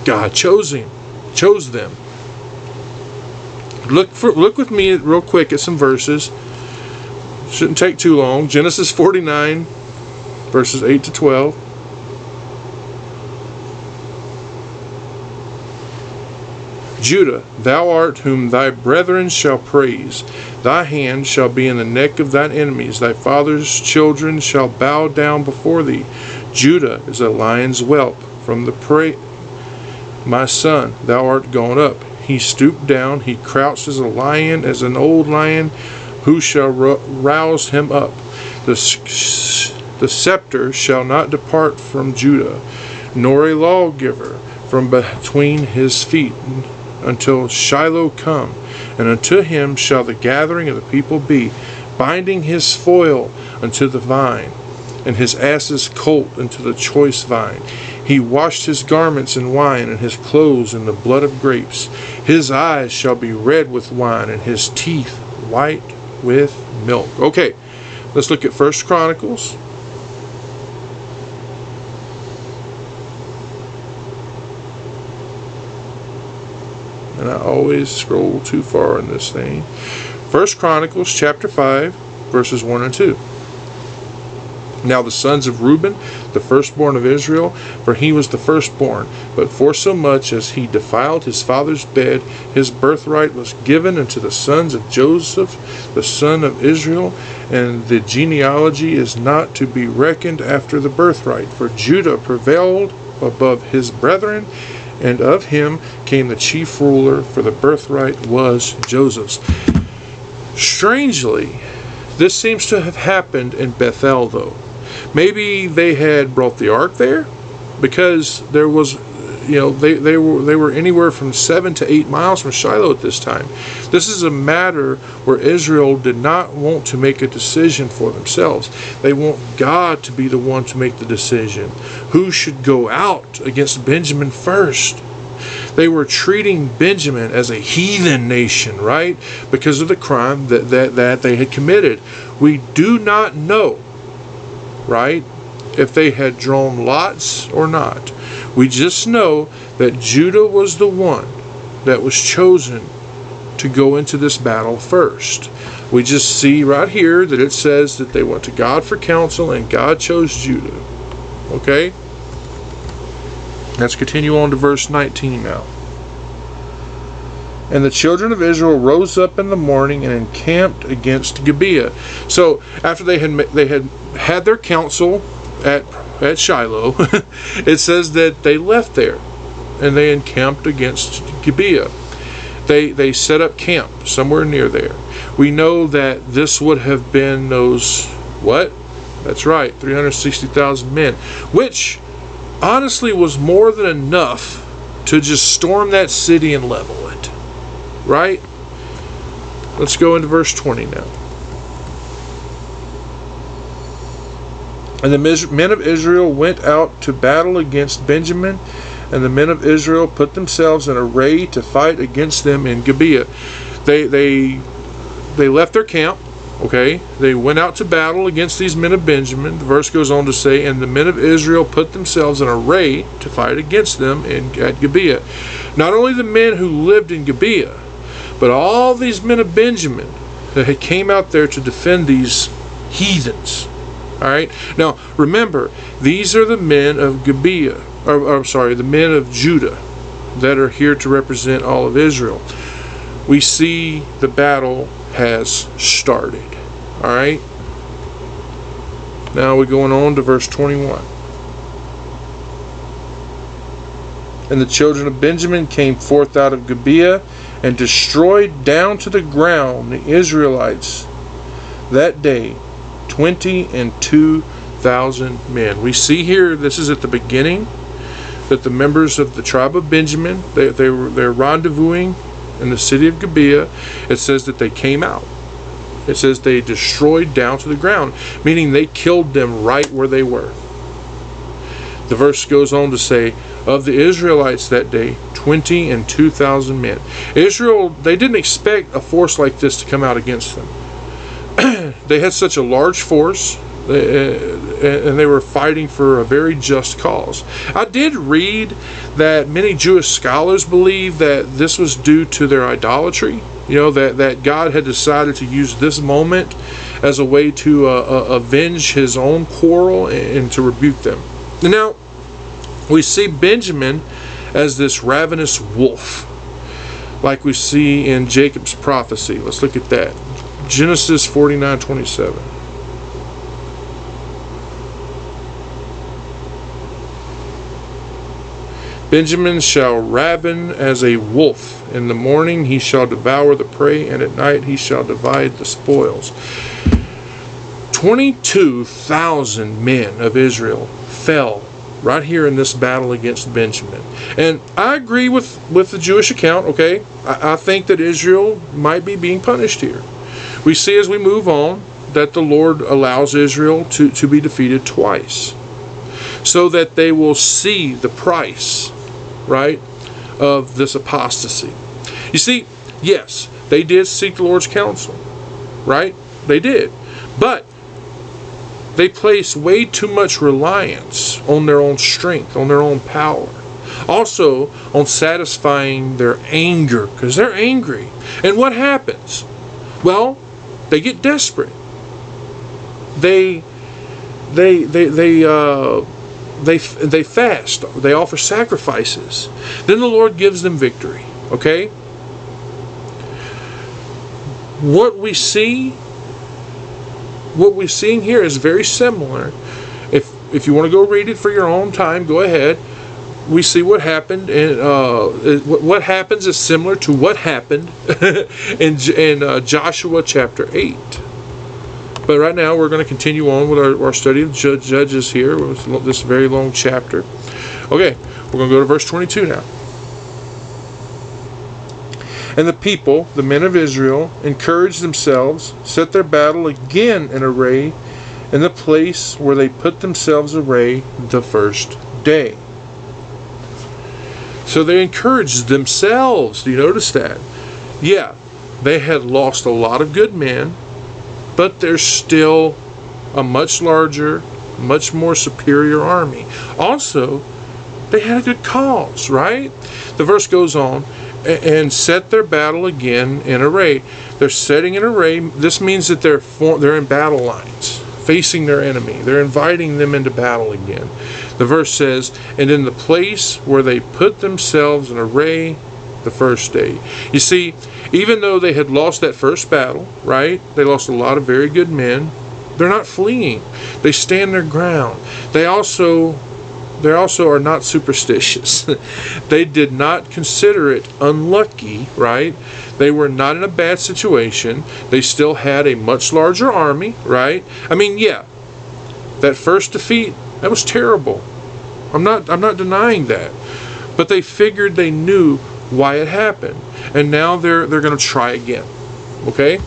God chose them. Look with me real quick at some verses. Shouldn't take too long. Genesis 49, verses 8 to 12. Judah, thou art whom thy brethren shall praise. Thy hand shall be in the neck of thine enemies. Thy father's children shall bow down before thee. Judah is a lion's whelp from the prey. My son, thou art gone up. He stooped down. He crouched as a lion, as an old lion. Who shall rouse him up? The scepter shall not depart from Judah, nor a lawgiver from between his feet, until Shiloh come, and unto him shall the gathering of the people be, binding his foal unto the vine, and his ass's colt unto the choice vine. He washed his garments in wine, and his clothes in the blood of grapes. His eyes shall be red with wine, and his teeth white with milk. Okay, let's look at 1 Chronicles. And I always scroll too far in this thing. 1 Chronicles chapter 5, verses 1 and 2. Now the sons of Reuben, the firstborn of Israel, for he was the firstborn, but forsomuch as he defiled his father's bed, his birthright was given unto the sons of Joseph, the son of Israel, and the genealogy is not to be reckoned after the birthright. For Judah prevailed above his brethren, and of him came the chief ruler, for the birthright was Joseph's. Strangely, this seems to have happened in Bethel, though. Maybe they had brought the ark there, because there was, they were anywhere from 7 to 8 miles from Shiloh at this time. This is a matter where Israel did not want to make a decision for themselves. They want God to be the one to make the decision. Who should go out against Benjamin first? They were treating Benjamin as a heathen nation, right? Because of the crime that they had committed. We do not know, right, if they had drawn lots or not. We just know that Judah was the one that was chosen to go into this battle first. We just see right here that it says that they went to God for counsel and God chose Judah. Okay? Let's continue on to verse 19 now. And the children of Israel rose up in the morning and encamped against Gibeah. So after they had their counsel at Shiloh, it says that they left there and they encamped against Gibeah. They set up camp somewhere near there. We know that this would have been those, what? That's right, 360,000 men, which honestly was more than enough to just storm that city and level it. Right? Let's go into verse 20 now. And the men of Israel went out to battle against Benjamin, and the men of Israel put themselves in array to fight against them in Gibeah. They left their camp. Okay, they went out to battle against these men of Benjamin. The verse goes on to say, and the men of Israel put themselves in array to fight against them at Gibeah. Not only the men who lived in Gibeah, but all these men of Benjamin that had came out there to defend these heathens. All right. Now remember, these are the men of Gibeah, the men of Judah, that are here to represent all of Israel. We see the battle has started. All right. Now we're going on to verse 21. And the children of Benjamin came forth out of Gibeah and destroyed down to the ground the Israelites that day 20 and 2,000 men. We see here, this is at the beginning, that the members of the tribe of Benjamin, they're rendezvousing in the city of Gibeah. It says that they came out. It says they destroyed down to the ground, meaning they killed them right where they were. The verse goes on to say, of the Israelites that day, 20 and 2,000 men. Israel, they didn't expect a force like this to come out against them. They had such a large force, and they were fighting for a very just cause. I did read that many Jewish scholars believe that this was due to their idolatry. You know, that God had decided to use this moment as a way to avenge his own quarrel and to rebuke them. Now, we see Benjamin as this ravenous wolf, like we see in Jacob's prophecy. Let's look at that. Genesis 49:27. Benjamin shall raven as a wolf. In the morning he shall devour the prey, and at night he shall divide the spoils. 22,000 men of Israel fell right here in this battle against Benjamin. And I agree with the Jewish account, okay? I think that Israel might be being punished here. We see as we move on that the Lord allows Israel to be defeated twice, so that they will see the price, right, of this apostasy. You see, yes, they did seek the Lord's counsel, right? They did. But they placed way too much reliance on their own strength, on their own power. Also, on satisfying their anger, because they're angry. And what happens? Well, they get desperate. They fast. They offer sacrifices. Then the Lord gives them victory. Okay? What we're seeing here is very similar. If you want to go read it for your own time, go ahead. We see what happened, and what happens is similar to what happened in Joshua chapter 8. But right now we're going to continue on with our study of Judges here with this very long chapter. Okay, we're going to go to verse 22 now. And the people, the men of Israel, encouraged themselves, set their battle again in array in the place where they put themselves array the first day. So they encouraged themselves. Do you notice that? Yeah, they had lost a lot of good men, but there's still a much larger, much more superior army. Also, they had a good cause, right? The verse goes on, and set their battle again in array. They're setting in array. This means that they're in battle lines, facing their enemy. They're inviting them into battle again. The verse says, and in the place where they put themselves in array the first day. You see, even though they had lost that first battle, right? They lost a lot of very good men. They're not fleeing. They stand their ground. They also are not superstitious. They did not consider it unlucky, right? They were not in a bad situation. They still had a much larger army, right? I mean, yeah, that first defeat, that was terrible. I'm not denying that. But they figured they knew why it happened. And now they're going to try again. Okay?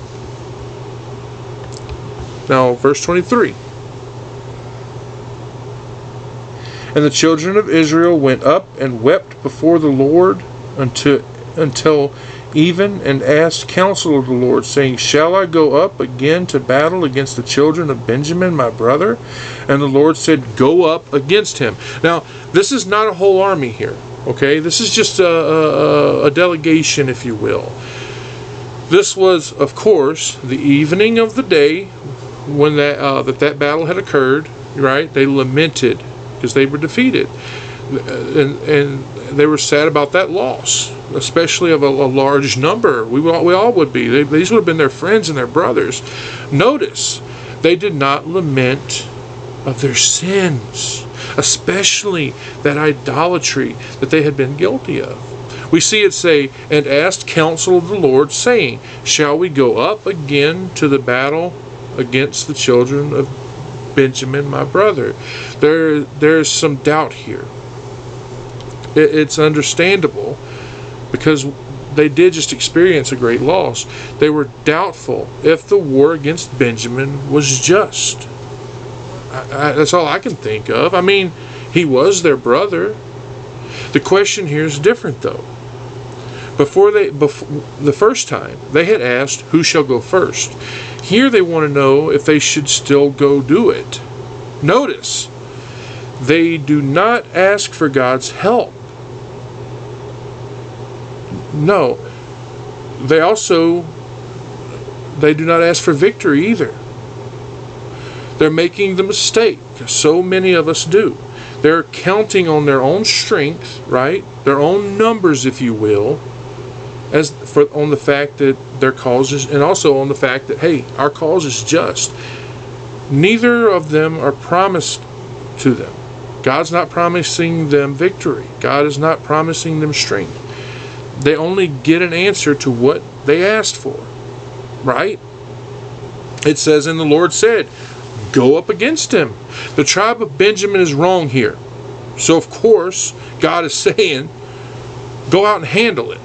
Now, verse 23. And the children of Israel went up and wept before the Lord until even, and asked counsel of the Lord, saying, shall I go up again to battle against the children of Benjamin, my brother? And the Lord said, go up against him. Now, this is not a whole army here, okay? This is just a delegation, if you will. This was, of course, the evening of the day when that battle had occurred, right? They lamented because they were defeated, and they were sad about that loss, especially of a large number. We all would be. These would have been their friends and their brothers. Notice, they did not lament of their sins, especially that idolatry that they had been guilty of. We see it say, and asked counsel of the Lord, saying, shall we go up again to the battle against the children of Benjamin, my brother. There's some doubt here. It's understandable because they did just experience a great loss. They were doubtful if the war against Benjamin was just. That's all I can think of. I mean, he was their brother. The question here is different, though. Before the first time, they had asked, who shall go first? Here they want to know if they should still go do it. Notice, they do not ask for God's help. No. They do not ask for victory either. They're making the mistake so many of us do. They're counting on their own strength, right? Their own numbers, if you will, on the fact that their cause is, and also on the fact that, hey, our cause is just. Neither of them are promised to them. God's not promising them victory. God is not promising them strength. They only get an answer to what they asked for, right? It says, and the Lord said, go up against him. The tribe of Benjamin is wrong here. So, of course, God is saying, go out and handle it.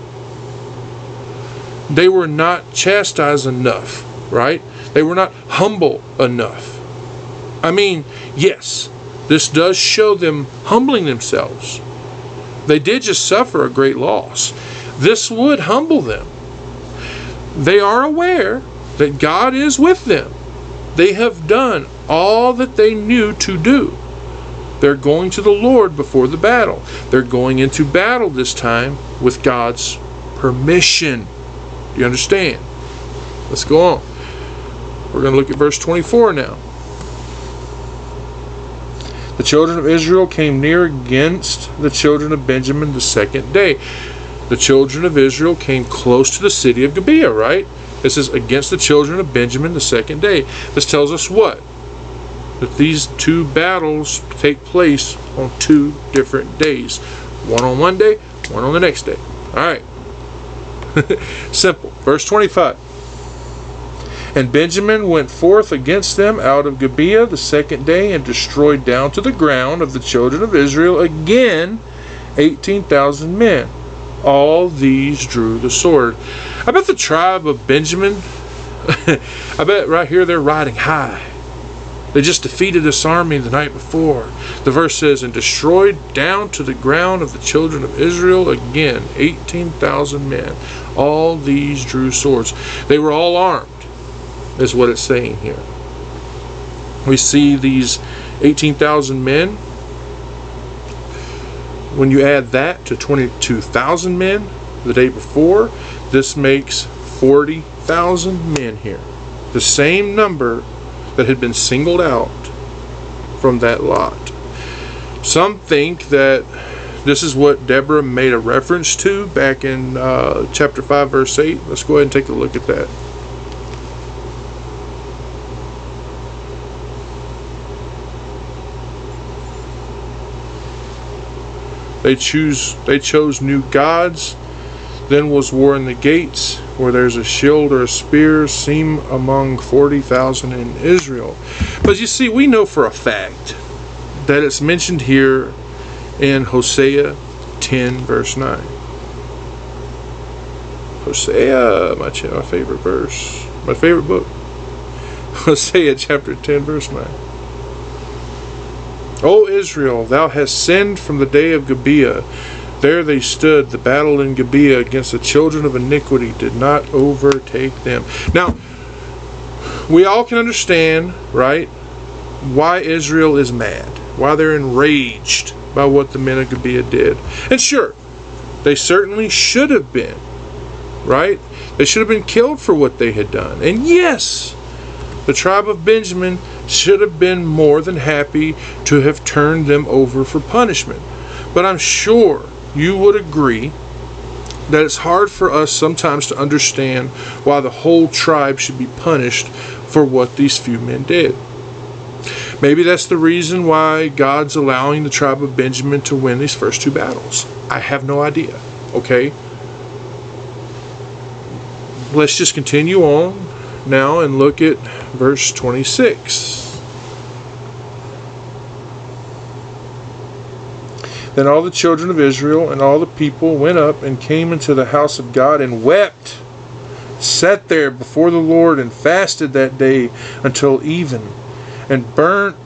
They were not chastised enough, right? They were not humble enough. I mean, yes, this does show them humbling themselves. They did just suffer a great loss. This would humble them. They are aware that God is with them. They have done all that they knew to do. They're going to the Lord before the battle. They're going into battle this time with God's permission. Do you understand? Let's go on. We're going to look at verse 24 now. The children of Israel came near against the children of Benjamin the second day. The children of Israel came close to the city of Gibeah, right? This is against the children of Benjamin the second day. This tells us what? That these two battles take place on 2 different days. One on one day, one on the next day. Alright. Simple. Verse 25. And Benjamin went forth against them out of Gibeah the second day, and destroyed down to the ground of the children of Israel again 18,000 men. All these drew the sword. I bet the tribe of Benjamin, I bet right here they're riding high. They just defeated this army the night before. The verse says, and destroyed down to the ground of the children of Israel again 18,000 men. All these drew swords. They were all armed, is what it's saying here. We see these 18,000 men. When you add that to 22,000 men the day before, this makes 40,000 men here. The same number that had been singled out from that lot. Some think that this is what Deborah made a reference to back in chapter 5, verse 8. Let's go ahead and take a look at that. They chose new gods. Then was war in the gates, where there's a shield or a spear, seen among 40,000 in Israel. But you see, we know for a fact that it's mentioned here in Hosea 10, verse 9. Hosea, my favorite verse, my favorite book. Hosea chapter 10, verse 9. O Israel, thou hast sinned from the day of Gibeah. There they stood. The battle in Gibeah against the children of iniquity did not overtake them. Now, we all can understand, right, why Israel is mad, why they're enraged by what the men of Gibeah did. And sure, they certainly should have been, right? They should have been killed for what they had done. And yes, the tribe of Benjamin should have been more than happy to have turned them over for punishment. But I'm sure you would agree that it's hard for us sometimes to understand why the whole tribe should be punished for what these few men did. Maybe that's the reason why God's allowing the tribe of Benjamin to win these first 2 battles. I have no idea, okay? Let's just continue on now and look at verse 26. Then all the children of Israel and all the people went up and came into the house of God and wept, sat there before the Lord and fasted that day until even, and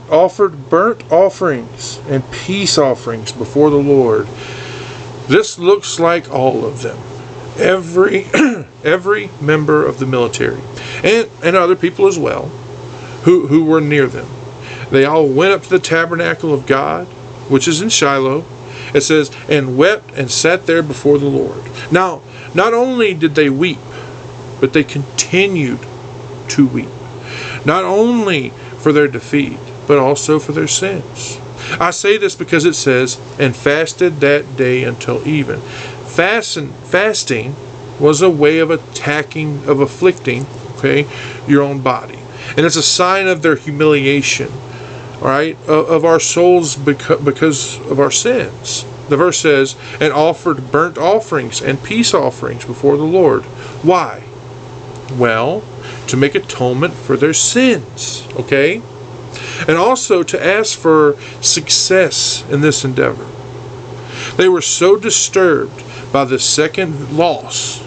offered burnt offerings and peace offerings before the Lord. This looks like all of them. Every member of the military and other people as well who were near them. They all went up to the tabernacle of God, which is in Shiloh. It says, and wept and sat there before the Lord. Now, not only did they weep, but they continued to weep. Not only for their defeat, but also for their sins. I say this because it says, and fasted that day until even. Fasting was a way of afflicting, your own body. And it's a sign of their humiliation, right, of our souls because of our sins. The verse says, and offered burnt offerings and peace offerings before the Lord. Why? Well, to make atonement for their sins, okay? And also to ask for success in this endeavor. They were so disturbed by the second loss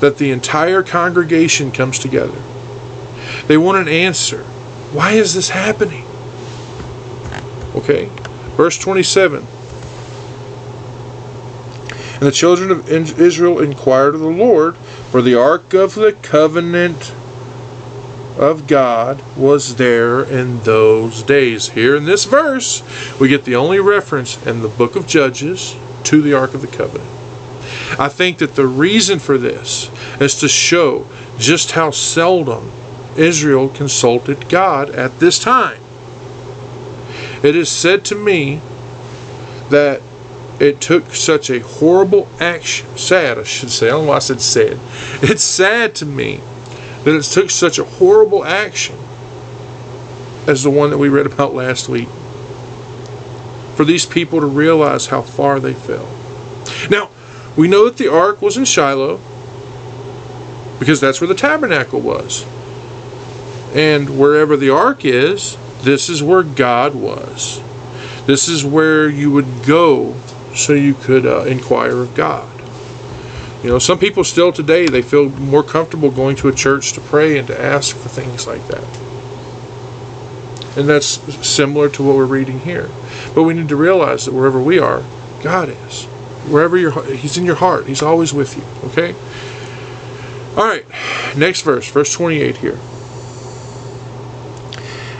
that the entire congregation comes together. They want an answer. Why is this happening? Okay, verse 27. And the children of Israel inquired of the Lord, for the ark of the covenant of God was there in those days. Here in this verse, we get the only reference in the book of Judges to the ark of the covenant. I think that the reason for this is to show just how seldom Israel consulted God at this time. It is said to me that it took such a horrible action, sad I should say, I don't know why I said sad. It's sad to me that it took such a horrible action as the one that we read about last week for these people to realize how far they fell. Now, we know that the ark was in Shiloh because that's where the tabernacle was. And wherever the ark is, this is where God was. This is where you would go so you could inquire of God. You know, some people still today, they feel more comfortable going to a church to pray and to ask for things like that. And that's similar to what we're reading here. But we need to realize that wherever we are, God is. Wherever He's in your heart. He's always with you. Okay? Alright, next verse 28 here.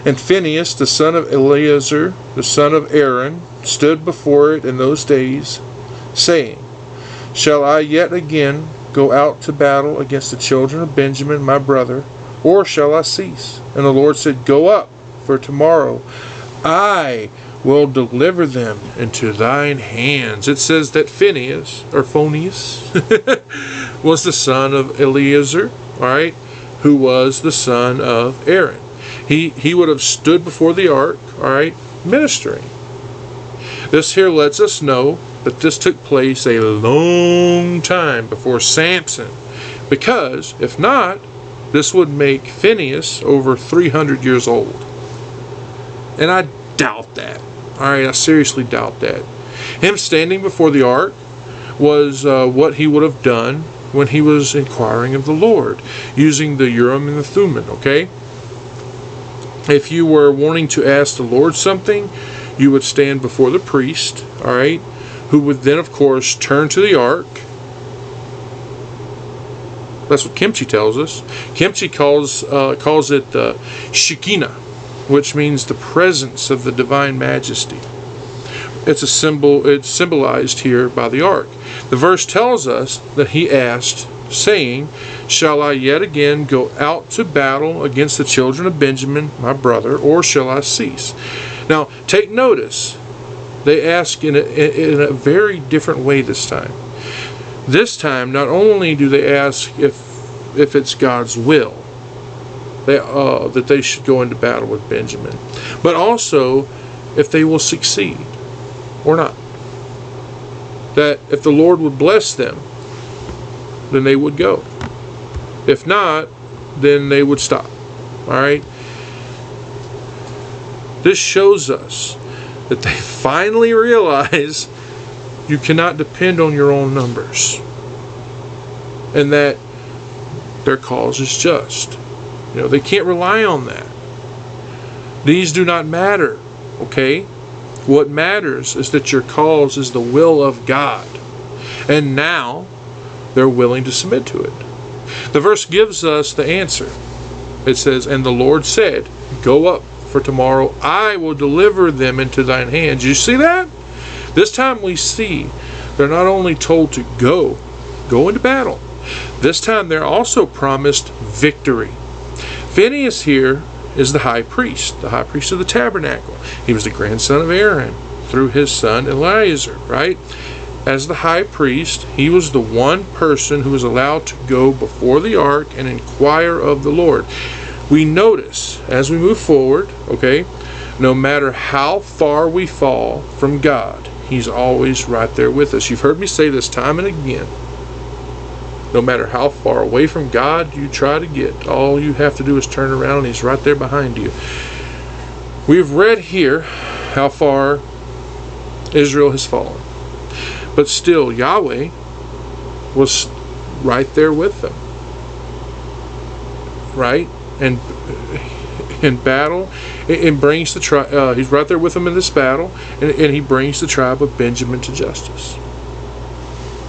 And Phinehas, the son of Eleazar, the son of Aaron, stood before it in those days, saying, Shall I yet again go out to battle against the children of Benjamin, my brother, or shall I cease? And the Lord said, Go up, for tomorrow I will deliver them into thine hands. It says that Phinehas was the son of Eleazar, all right, who was the son of Aaron. He would have stood before the ark, all right, ministering. This here lets us know that this took place a long time before Samson, because if not, this would make Phinehas over 300 years old. And I doubt that. Alright, I seriously doubt that. Him standing before the ark was what he would have done when he was inquiring of the Lord, using the Urim and the Thummim, okay? If you were wanting to ask the Lord something, you would stand before the priest, alright, who would then, of course, turn to the ark. That's what Kimchi tells us. Kimchi calls it the Shekinah, which means the presence of the divine majesty. It's a symbol. It's symbolized here by the ark. The verse tells us that he asked, saying, Shall I yet again go out to battle against the children of Benjamin, my brother, or shall I cease? Now, take notice. They ask in a very different way this time. This time, not only do they ask if it's God's will that they should go into battle with Benjamin, but also if they will succeed or not. That if the Lord would bless them, then they would go. If not, then they would stop. All right. This shows us that they finally realize you cannot depend on your own numbers, and that their cause is just. They can't rely on that. These do not matter, okay? What matters is that your cause is the will of God, and now they're willing to submit to it. The verse gives us the answer. It says, "And the Lord said, Go up, for tomorrow I will deliver them into thine hands." You see that? This time we see they're not only told to go into battle. This time they're also promised victory. Phinehas here is the high priest of the tabernacle. He was the grandson of Aaron through his son Eleazar, right? As the high priest, he was the one person who was allowed to go before the ark and inquire of the Lord. We notice as we move forward, okay, no matter how far we fall from God, He's always right there with us. You've heard me say this time and again. No matter how far away from God you try to get, all you have to do is turn around and He's right there behind you. We've read here how far Israel has fallen. But still, Yahweh was right there with them. Right? And in battle, and brings the tribe. He's right there with them in this battle, and He brings the tribe of Benjamin to justice.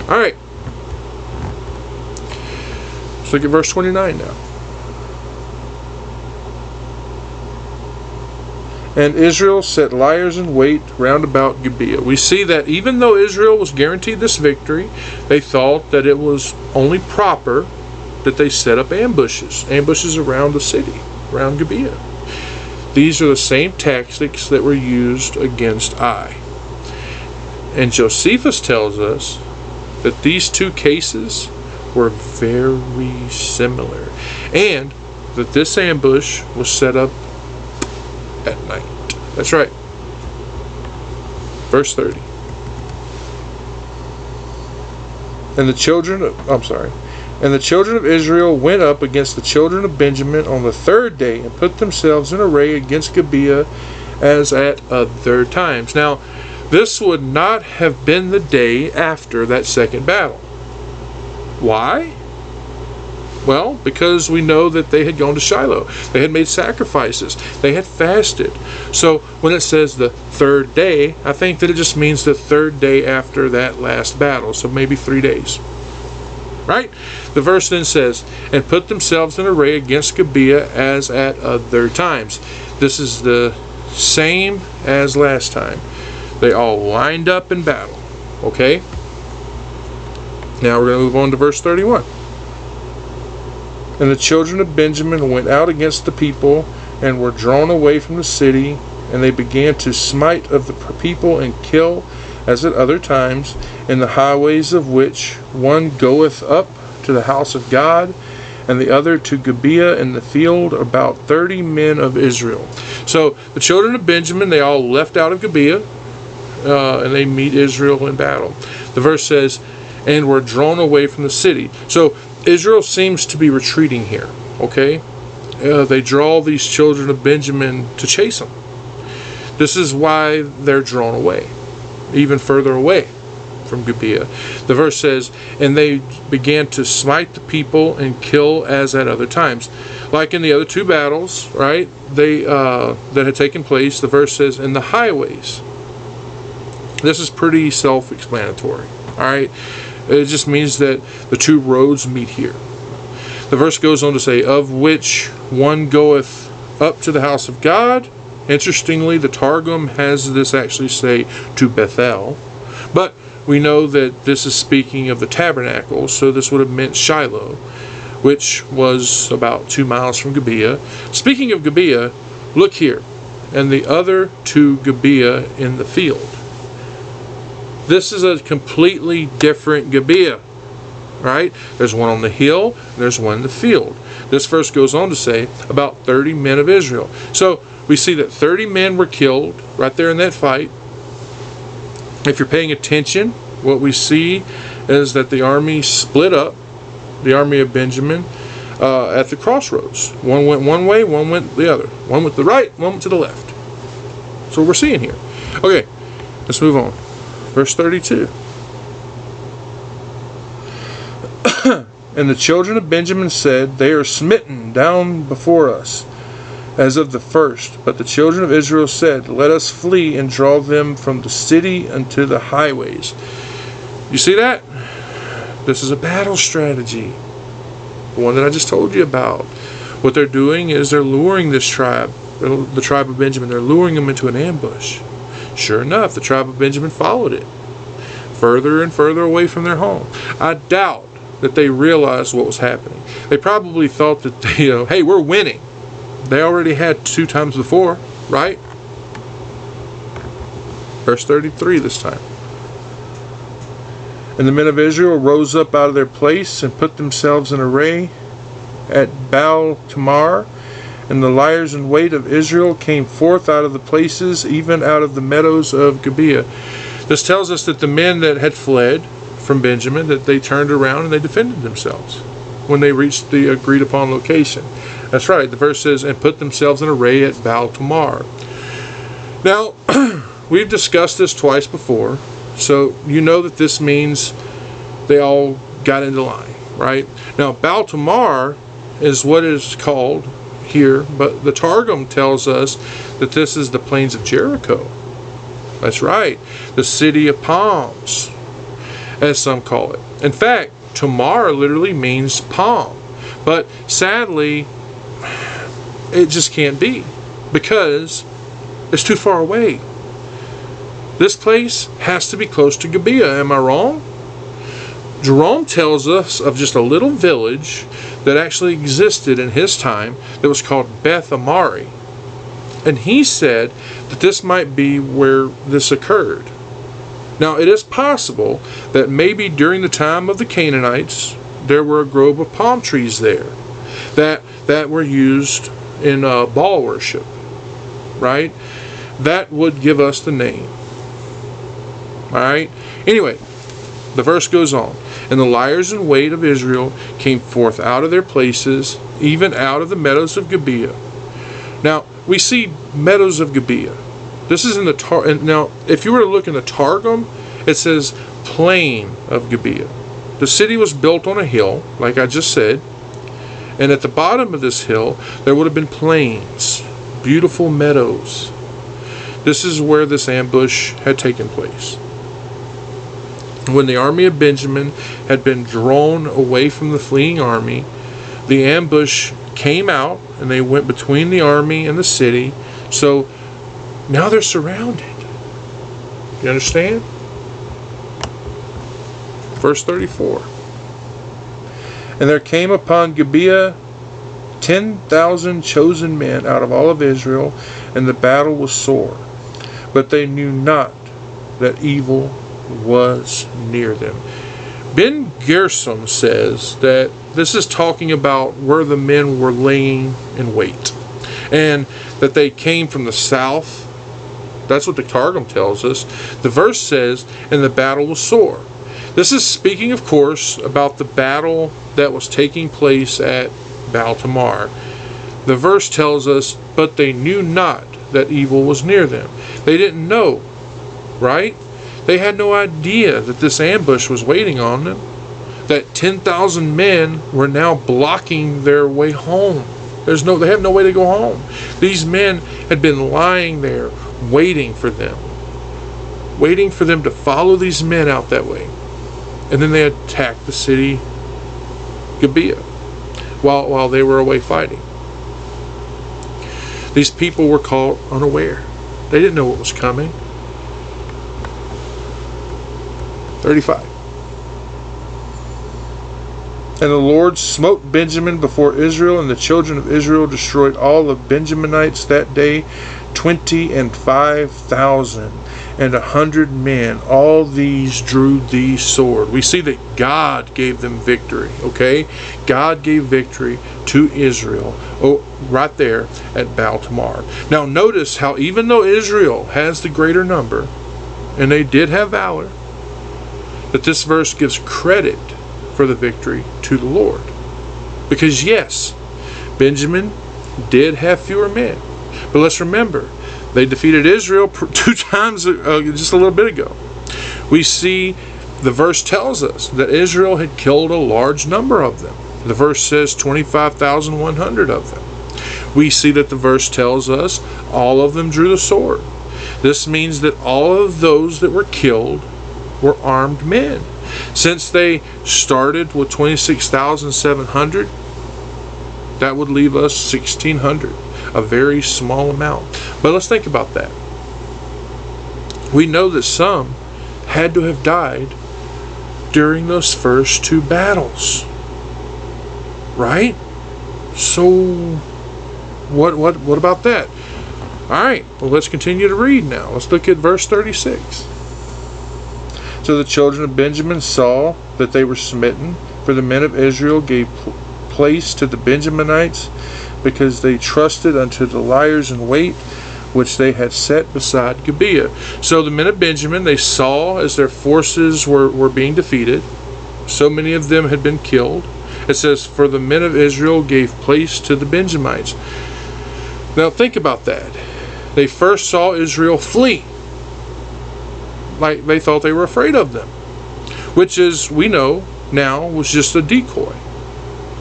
All right. Let's look at verse 29 now. "And Israel set liers in wait round about Gibeah." We see that even though Israel was guaranteed this victory, they thought that it was only proper that they set up ambushes around the city, around Gibeah. These are the same tactics that were used against Ai. And Josephus tells us that these two cases were very similar, and that this ambush was set up at night. That's right. Verse 30. And the children of Israel went up against the children of Benjamin on the third day, and put themselves in array against Gibeah as at other times. Now, this would not have been the day after that second battle. Why? Well, because we know that they had gone to Shiloh. They had made sacrifices. They had fasted. So when it says the third day, I think that it just means the third day after that last battle. So maybe 3 days. Right? The verse then says, "And put themselves in array against Gibeah as at other times." This is the same as last time. They all lined up in battle. Okay? Now we're going to move on to verse 31. "And the children of Benjamin went out against the people, and were drawn away from the city, and they began to smite of the people and kill, as at other times, in the highways of which one goeth up to the house of God, and the other to Gibeah in the field, about 30 men of Israel." So the children of Benjamin, they all left out of Gibeah, and they meet Israel in battle. The verse says, "and were drawn away from the city." So Israel seems to be retreating here, okay? They draw these children of Benjamin to chase them. This is why they're drawn away, even further away from Gibeah. The verse says, "and they began to smite the people and kill as at other times." Like in the other two battles, right, that had taken place, the verse says, "in the highways." This is pretty self-explanatory, all right? It just means that the two roads meet here. The verse goes on to say, "of which one goeth up to the house of God." Interestingly, the Targum has this actually say to Bethel. But we know that this is speaking of the tabernacle, so this would have meant Shiloh, which was about 2 miles from Gibeah. Speaking of Gibeah, look here. "And the other to Gibeah in the field." This is a completely different Gibeah, right? There's one on the hill, there's one in the field. This verse goes on to say about 30 men of Israel. So we see that 30 men were killed right there in that fight. If you're paying attention, what we see is that the army split up, the army of Benjamin. at the crossroads. One went one way, one went the other. One went to the right, one went to the left. That's what we're seeing here. Okay, let's move on. Verse 32. And the children of Benjamin said, They are smitten down before us, as of the first. But the children of Israel said, Let us flee and draw them from the city unto the highways. You see that? This is a battle strategy. The one that I just told you about. What they're doing is they're luring this tribe, the tribe of Benjamin. They're luring them into an ambush. Sure enough, the tribe of Benjamin followed it, further and further away from their home. I doubt that they realized what was happening. They probably thought that hey, we're winning. They already had 2 times before, right? Verse 33 this time. And the men of Israel rose up out of their place and put themselves in array at Baal Tamar. And the liers in wait of Israel came forth out of the places, even out of the meadows of Gibeah. This tells us that the men that had fled from Benjamin, that they turned around and they defended themselves when they reached the agreed upon location. That's right. The verse says, and put themselves in array at Baal Tamar. Now, we've discussed this twice before. So you know that this means they all got into line, right? Now, Baal Tamar is what is called here, but the Targum tells us that this is the plains of Jericho. That's right, the city of palms, as some call it. In fact, Tamar literally means palm, but sadly, it just can't be because it's too far away. This place has to be close to Gibeah. Am I wrong? Jerome tells us of just a little village that actually existed in his time that was called Beth Amari. And he said that this might be where this occurred. Now, it is possible that maybe during the time of the Canaanites, there were a grove of palm trees there that were used in Baal worship, right? That would give us the name. Alright? Anyway, the verse goes on. And the liers in wait of Israel came forth out of their places, even out of the meadows of Gibeah. Now, we see meadows of Gibeah. This is in the now, if you were to look in the Targum, it says plain of Gibeah. The city was built on a hill, like I just said. And at the bottom of this hill, there would have been plains, beautiful meadows. This is where this ambush had taken place. When the army of Benjamin had been drawn away from the fleeing army, the ambush came out and they went between the army and the city. So now they're surrounded. You understand? Verse 34. And there came upon Gibeah 10,000 chosen men out of all of Israel, and the battle was sore. But they knew not that evil was near them. Ben Gershom says that this is talking about where the men were laying in wait, and that they came from the south. That's what the Targum tells us. The verse says, and the battle was sore. This is speaking, of course, about the battle that was taking place at Baal Tamar. The verse tells us, but they knew not that evil was near them. They didn't know, right? They had no idea that this ambush was waiting on them, that 10,000 men were now blocking their way home. They have no way to go home. These men had been lying there waiting for them to follow these men out that way. And then they attacked the city Gibeah while they were away fighting. These people were caught unaware. They didn't know what was coming. 35. And the Lord smote Benjamin before Israel, and the children of Israel destroyed all the Benjaminites that day, 25,000 and 100 men. All these drew the sword. We see that God gave them victory, okay? God gave victory to Israel, right there at Baal Tamar. Now notice how even though Israel has the greater number, and they did have valor, that this verse gives credit for the victory to the Lord. Because yes, Benjamin did have fewer men. But let's remember, they defeated Israel 2 times just a little bit ago. We see the verse tells us that Israel had killed a large number of them. The verse says 25,100 of them. We see that the verse tells us all of them drew the sword. This means that all of those that were killed were armed men. Since they started with 26,700, that would leave us 1,600, a very small amount. But let's think about that. We know that some had to have died during those first 2 battles, right? So what about that? All right, well, let's continue to read now. Let's look at verse 36. So the children of Benjamin saw that they were smitten, for the men of Israel gave place to the Benjaminites, because they trusted unto the liers in wait, which they had set beside Gibeah. So the men of Benjamin, they saw as their forces were being defeated. So many of them had been killed. It says, for the men of Israel gave place to the Benjamites. Now think about that. They first saw Israel flee. Like they thought they were afraid of them. Which is, we know now, was just a decoy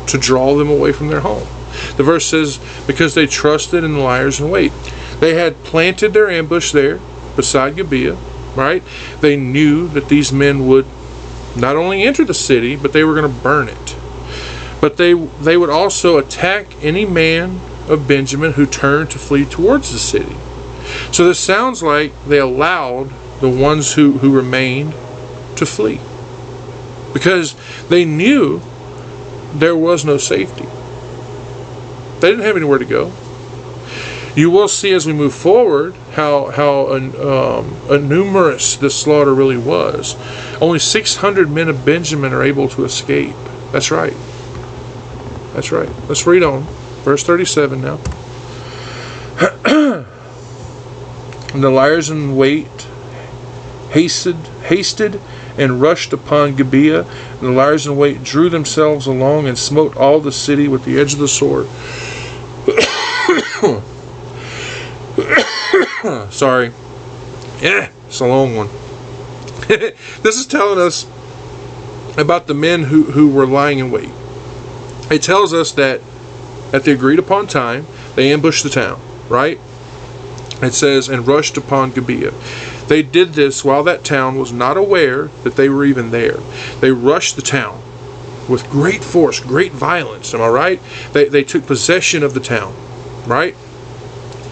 to draw them away from their home. The verse says, because they trusted in the liers in wait. They had planted their ambush there beside Gibeah, right? They knew that these men would not only enter the city, but they were going to burn it. But they would also attack any man of Benjamin who turned to flee towards the city. So this sounds like they allowed the ones who remained to flee, because they knew there was no safety. They didn't have anywhere to go. You will see as we move forward how numerous this slaughter really was. Only 600 men of Benjamin are able to escape. That's right. That's right. Let's read on. Verse 37 now. And the liers in wait hasted and rushed upon Gibeah, and the liers in wait drew themselves along and smote all the city with the edge of the sword. Sorry. Yeah, it's a long one. This is telling us about the men who were lying in wait. It tells us that at the agreed upon time, they ambushed the town, right? It says, and rushed upon Gibeah. They did this while that town was not aware that they were even there. They rushed the town with great force, great violence. Am I right? They took possession of the town, right?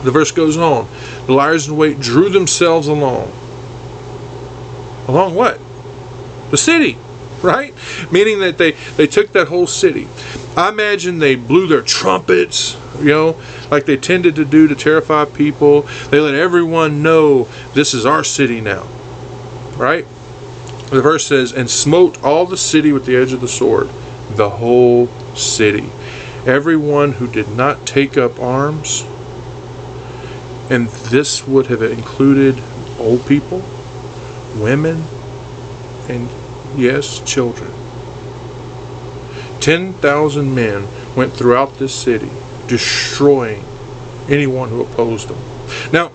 The verse goes on. The liers in wait drew themselves along. Along what? The city, right? Meaning that they took that whole city. I imagine they blew their trumpets, like they tended to do to terrify people. They let everyone know this is our city now, right? The verse says, and smote all the city with the edge of the sword, the whole city. Everyone who did not take up arms, and this would have included old people, women, and yes, children. 10,000 men went throughout this city, destroying anyone who opposed them. Now,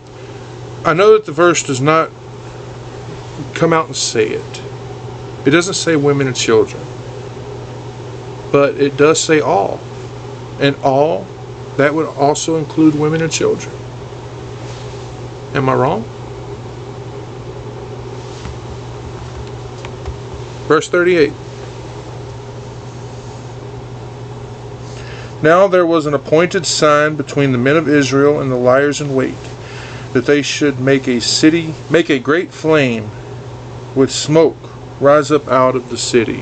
I know that the verse does not come out and say it. It doesn't say women and children. But it does say all. And all, that would also include women and children. Am I wrong? Verse 38. Now there was an appointed sign between the men of Israel and the liers in wait, that they should make a great flame with smoke rise up out of the city.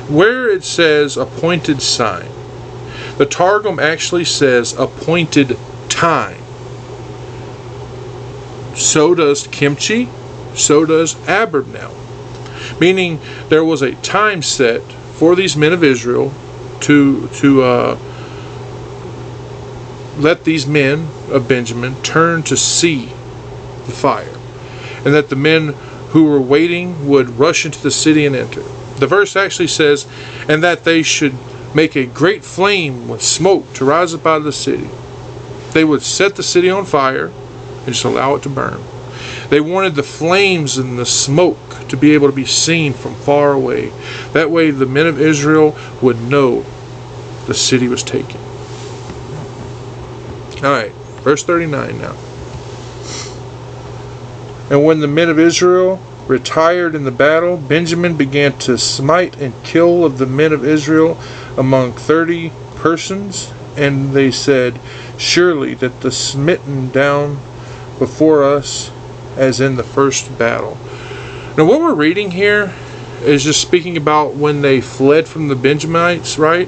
Where it says appointed sign, the Targum actually says appointed time. So does kimchi, so does Abernel. Meaning there was a time set for these men of Israel to let these men of Benjamin turn to see the fire, and that the men who were waiting would rush into the city and enter. The verse actually says, and that they should make a great flame with smoke to rise up out of the city. They would set the city on fire and just allow it to burn. They wanted the flames and the smoke to be able to be seen from far away. That way the men of Israel would know the city was taken. Alright, verse 39 now. And when the men of Israel retired in the battle, Benjamin began to smite and kill of the men of Israel among 30 persons. And they said, surely that the smitten down before us as in the first battle. Now what we're reading here is just speaking about when they fled from the Benjamites, right?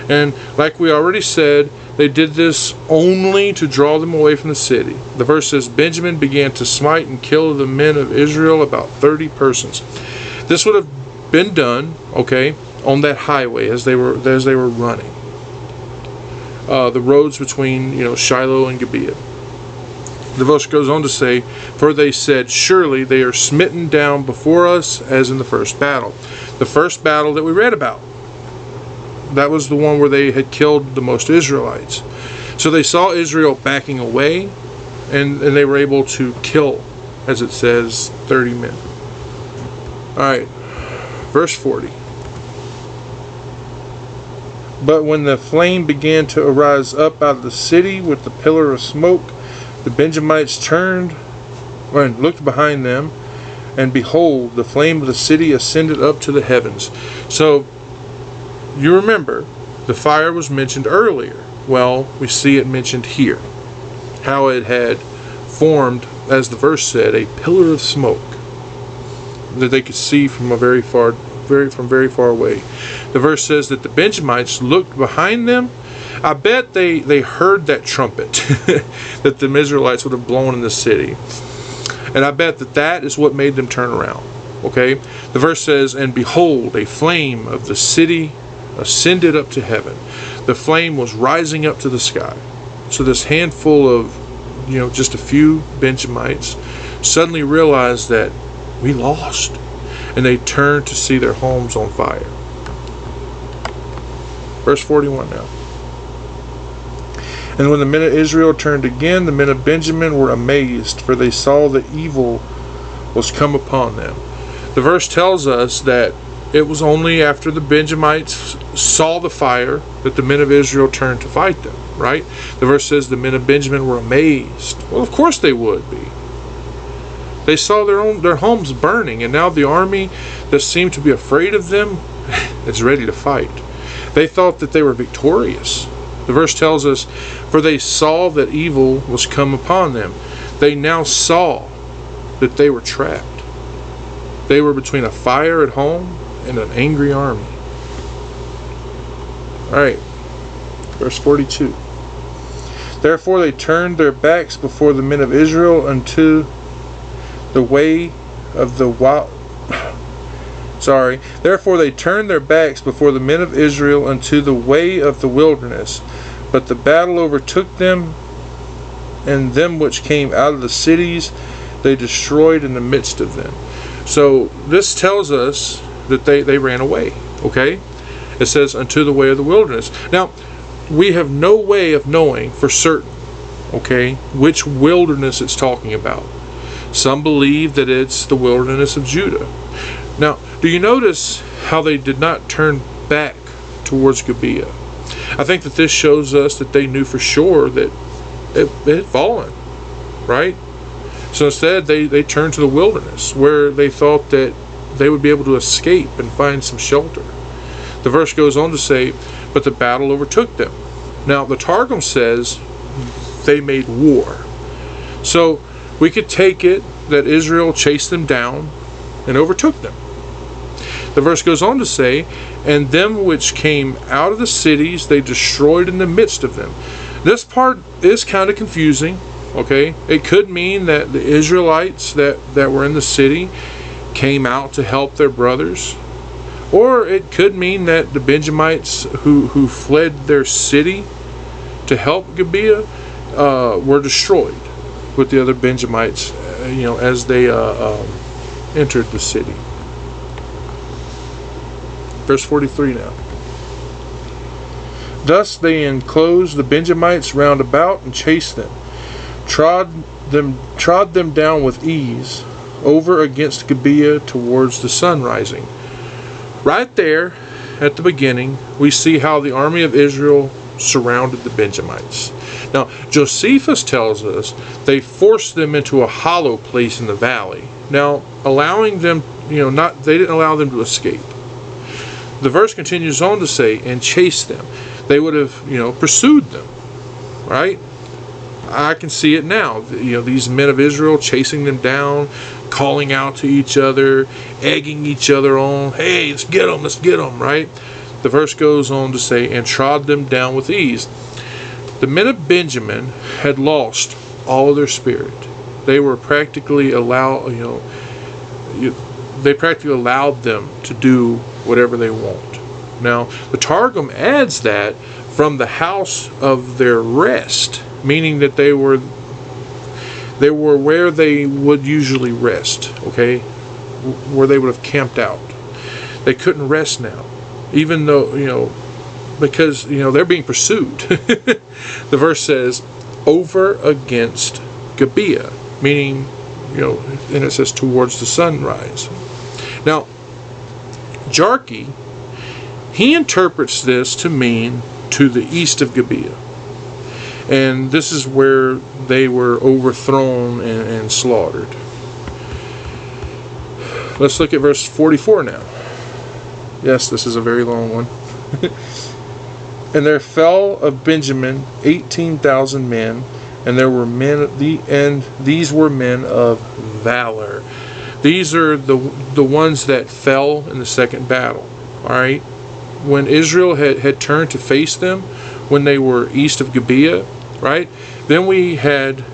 And like we already said, they did this only to draw them away from the city. The verse says, Benjamin began to smite and kill the men of Israel, about 30 persons. This would have been done, okay, on that highway as they were running. The roads between, Shiloh and Gibeah. The verse goes on to say, for they said, surely they are smitten down before us as in the first battle. The first battle that we read about. That was the one where they had killed the most Israelites. So they saw Israel backing away, and they were able to kill, as it says, 30 men. Alright, verse 40. But when the flame began to arise up out of the city with the pillar of smoke, the Benjamites turned and looked behind them, and behold, the flame of the city ascended up to the heavens. So, you remember, the fire was mentioned earlier. Well, we see it mentioned here. How it had formed, as the verse said, a pillar of smoke that they could see from very far away. The verse says that the Benjamites looked behind them. I bet they heard that trumpet that the Israelites would have blown in the city. And I bet that is what made them turn around. Okay? The verse says, and behold, a flame of the city ascended up to heaven. The flame was rising up to the sky. So this handful of, just a few Benjamites suddenly realized that we lost. And they turned to see their homes on fire. Verse 41 now. And when the men of Israel turned again, the men of Benjamin were amazed, for they saw that evil was come upon them. The verse tells us that it was only after the Benjamites saw the fire that the men of Israel turned to fight them, right? The verse says the men of Benjamin were amazed. Well, of course they would be. They saw their homes burning, and now the army that seemed to be afraid of them is ready to fight. They thought that they were victorious. The verse tells us, for they saw that evil was come upon them. They now saw that they were trapped. They were between a fire at home and an angry army. Alright, verse 42. Therefore they turned their backs before the men of Israel unto the way of the Therefore they turned their backs before the men of Israel unto the way of the wilderness. But the battle overtook them, and them which came out of the cities they destroyed in the midst of them. So this tells us that they ran away. Okay? It says unto the way of the wilderness. Now, we have no way of knowing for certain, okay, which wilderness it's talking about. Some believe that it's the wilderness of Judah. Now, do you notice how they did not turn back towards Gibeah? I think that this shows us that they knew for sure that it had fallen, right? So instead, they turned to the wilderness, where they thought that they would be able to escape and find some shelter. The verse goes on to say, but the battle overtook them. Now, the Targum says they made war. So we could take it that Israel chased them down and overtook them. The verse goes on to say, and them which came out of the cities they destroyed in the midst of them. This part is kind of confusing, okay? It could mean that the Israelites that were in the city came out to help their brothers. Or it could mean that the Benjamites who fled their city to help Gibeah were destroyed with the other Benjamites, as they entered the city. Verse 43 now. Thus they enclosed the Benjamites round about and chased them, trod them down with ease, over against Gibeah towards the sun rising. Right there, at the beginning, we see how the army of Israel surrounded the Benjamites. Now, Josephus tells us they forced them into a hollow place in the valley. Now, allowing them, they didn't allow them to escape. The verse continues on to say, and chased them. They would have, pursued them, right? I can see it now. These men of Israel chasing them down, calling out to each other, egging each other on. Hey, let's get them, right? The verse goes on to say, and trod them down with ease. The men of Benjamin had lost all their spirit. They were practically allowed them to do whatever they want. Now, the Targum adds that from the house of their rest, meaning that they were where they would usually rest, okay? Where they would have camped out. They couldn't rest now, even though, because, they're being pursued. The verse says, over against Gibeah, meaning, and it says towards the sunrise. Now, Jarkey, he interprets this to mean to the east of Gibeah. And this is where they were overthrown and slaughtered. Let's look at verse 44 now. Yes, this is a very long one. And there fell of Benjamin 18,000 men, and there were these were men of valor. These are the ones that fell in the second battle. All right, when Israel had turned to face them, when they were east of Gibeah, right? Then we had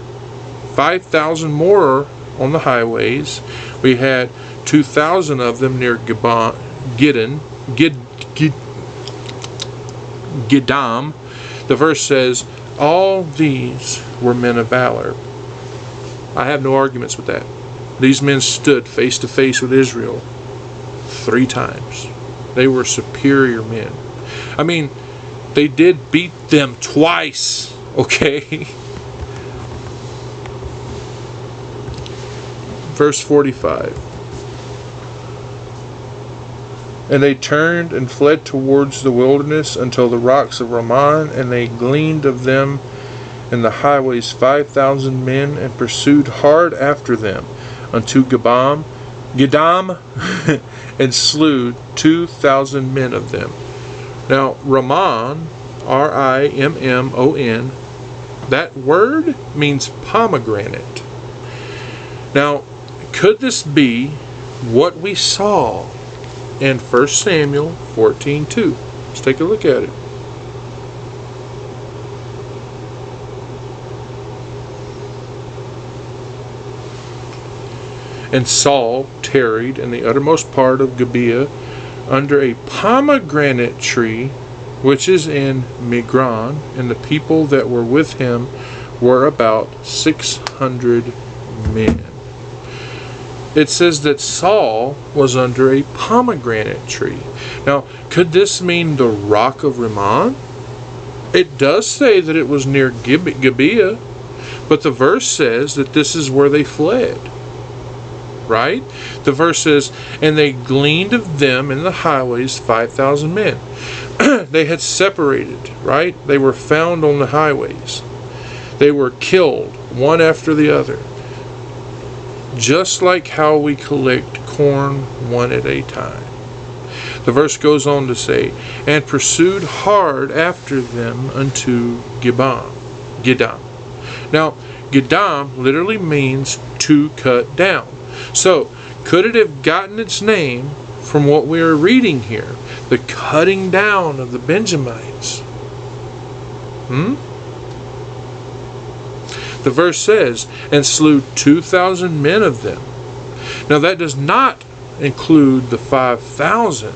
5,000 more on the highways. We had 2,000 of them near Gidam. The verse says, all these were men of valor. I have no arguments with that. These men stood face to face with Israel 3 times. They were superior men. I mean, they did beat them twice, okay? Verse 45. And they turned and fled towards the wilderness until the rocks of Ramon, and they gleaned of them in the highways 5,000 men, and pursued hard after them unto Gidam, and slew 2,000 men of them. Now, Ramon, Rimmon, that word means pomegranate. Now, could this be what we saw in 1 Samuel 14:2? Let's take a look at it. And Saul tarried in the uttermost part of Gibeah under a pomegranate tree, which is in Migron, and the people that were with him were about 600 men. It says that Saul was under a pomegranate tree. Now, could this mean the rock of Rimmon? It does say that it was near Gibeah, but the verse says that this is where they fled. Right? The verse says, and they gleaned of them in the highways 5,000 men. They had separated, right? They were found on the highways. They were killed, one after the other. Just like how we collect corn one at a time. The verse goes on to say, and pursued hard after them unto Gidam. Now, Gidam literally means to cut down. So, could it have gotten its name from what we are reading here? The cutting down of the Benjamites. The verse says, and slew 2,000 men of them. Now that does not include the 5,000.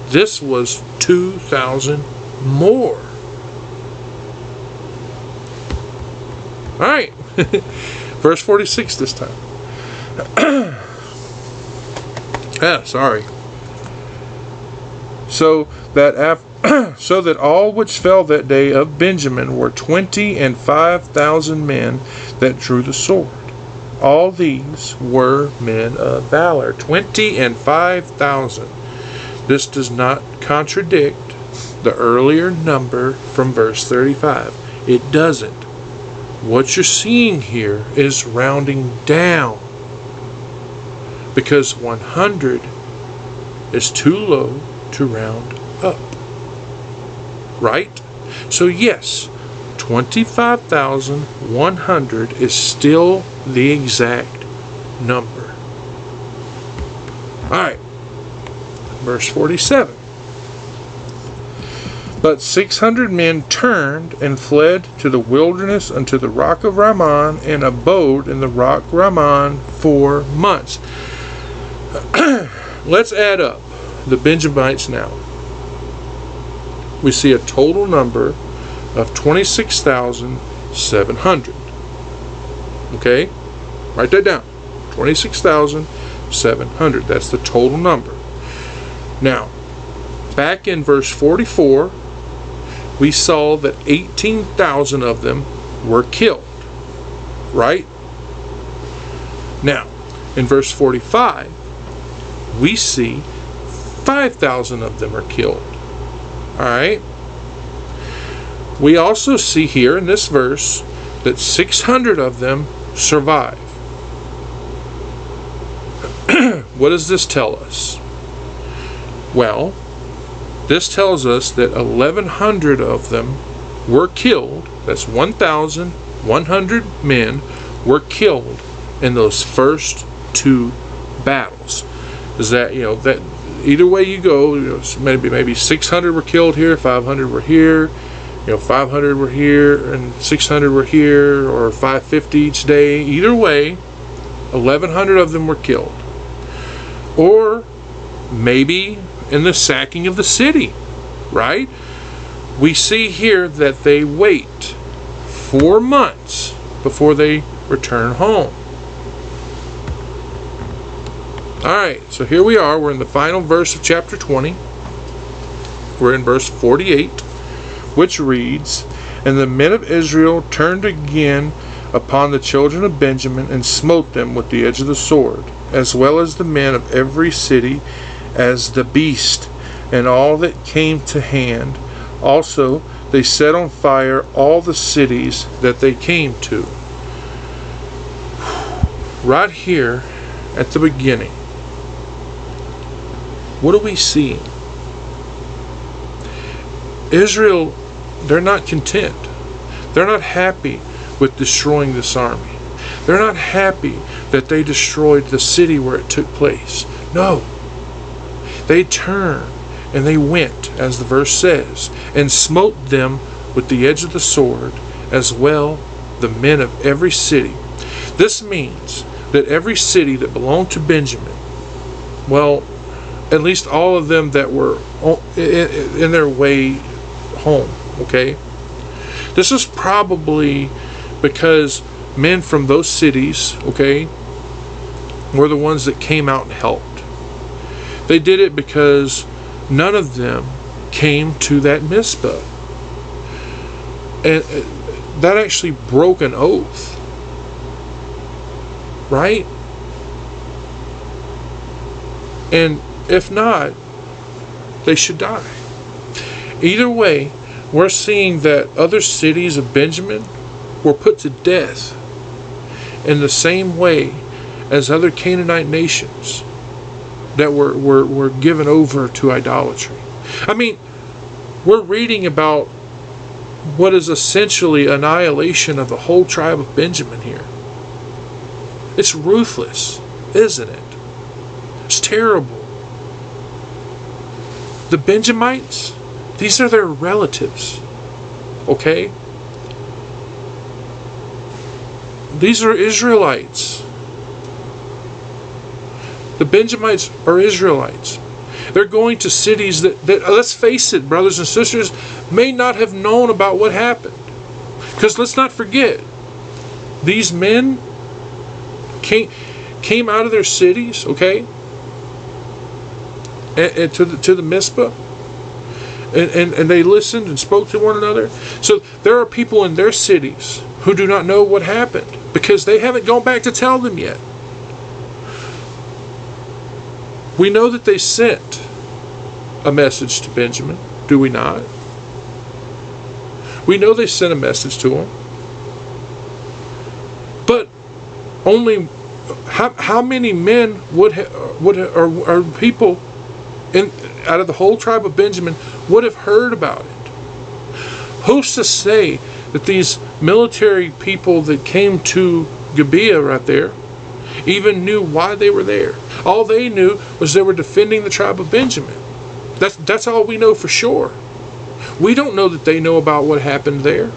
This was 2,000 more. Alright. Verse 46 this time. sorry. So that So that all which fell that day of Benjamin were 25,000 men that drew the sword. All these were men of valor. 25,000. This does not contradict the earlier number from verse 35. It doesn't. What you're seeing here is rounding down, because 100 is too low to round up. Right? So yes, 25,100 is still the exact number. Alright. Verse 47. But 600 men turned and fled to the wilderness unto the rock of Ramon, and abode in the rock Ramon 4 months. Let's add up the Benjamites now. We see a total number of 26,700. Okay? Write that down. 26,700. That's the total number. Now, back in verse 44, we saw that 18,000 of them were killed. Right? Now, in verse 45, we see 5,000 of them are killed. Alright? We also see here in this verse that 600 of them survive. What does this tell us? Well, this tells us that 1,100 of them were killed. That's 1,100 men were killed in those first 2 battles. Is that, that either way you go, maybe 600 were killed here, 500 were here, 500 were here, and 600 were here, or 550 each day. Either way, 1,100 of them were killed. Or maybe in the sacking of the city, right? We see here that they wait 4 months before they return home. Alright, so here we are. We're in the final verse of chapter 20. We're in verse 48, which reads, And the men of Israel turned again upon the children of Benjamin, and smote them with the edge of the sword, as well as the men of every city, as the beast, and all that came to hand. Also they set on fire all the cities that they came to. Right here at the beginning, what do we see? Israel, they're not content. They're not happy with destroying this army. They're not happy that they destroyed the city where it took place. No. They turned and they went, as the verse says, and smote them with the edge of the sword, as well the men of every city. This means that every city that belonged to Benjamin, well, at least all of them that were in their way home, okay? This is probably because men from those cities, okay, were the ones that came out and helped. They did it because none of them came to that Mizpah. And that actually broke an oath. Right? And if not, they should die. Either way, we're seeing that other cities of Benjamin were put to death in the same way as other Canaanite nations that were given over to idolatry. I mean, we're reading about what is essentially annihilation of the whole tribe of Benjamin here. It's ruthless, isn't it? It's terrible. The Benjamites, these are their relatives, okay? These are Israelites. The Benjamites are Israelites. They're going to cities that, let's face it, brothers and sisters, may not have known about what happened. Because let's not forget, these men came out of their cities, okay, and to the Mizpah, and they listened and spoke to one another. So there are people in their cities who do not know what happened because they haven't gone back to tell them yet. We know that they sent a message to Benjamin, do we not? We know they sent a message to him. But only how many men or people out of the whole tribe of Benjamin would have heard about it? Who's to say that these military people that came to Gibeah right there even knew why they were there? All they knew was they were defending the tribe of Benjamin. That's all we know for sure. We don't know that they know about what happened there.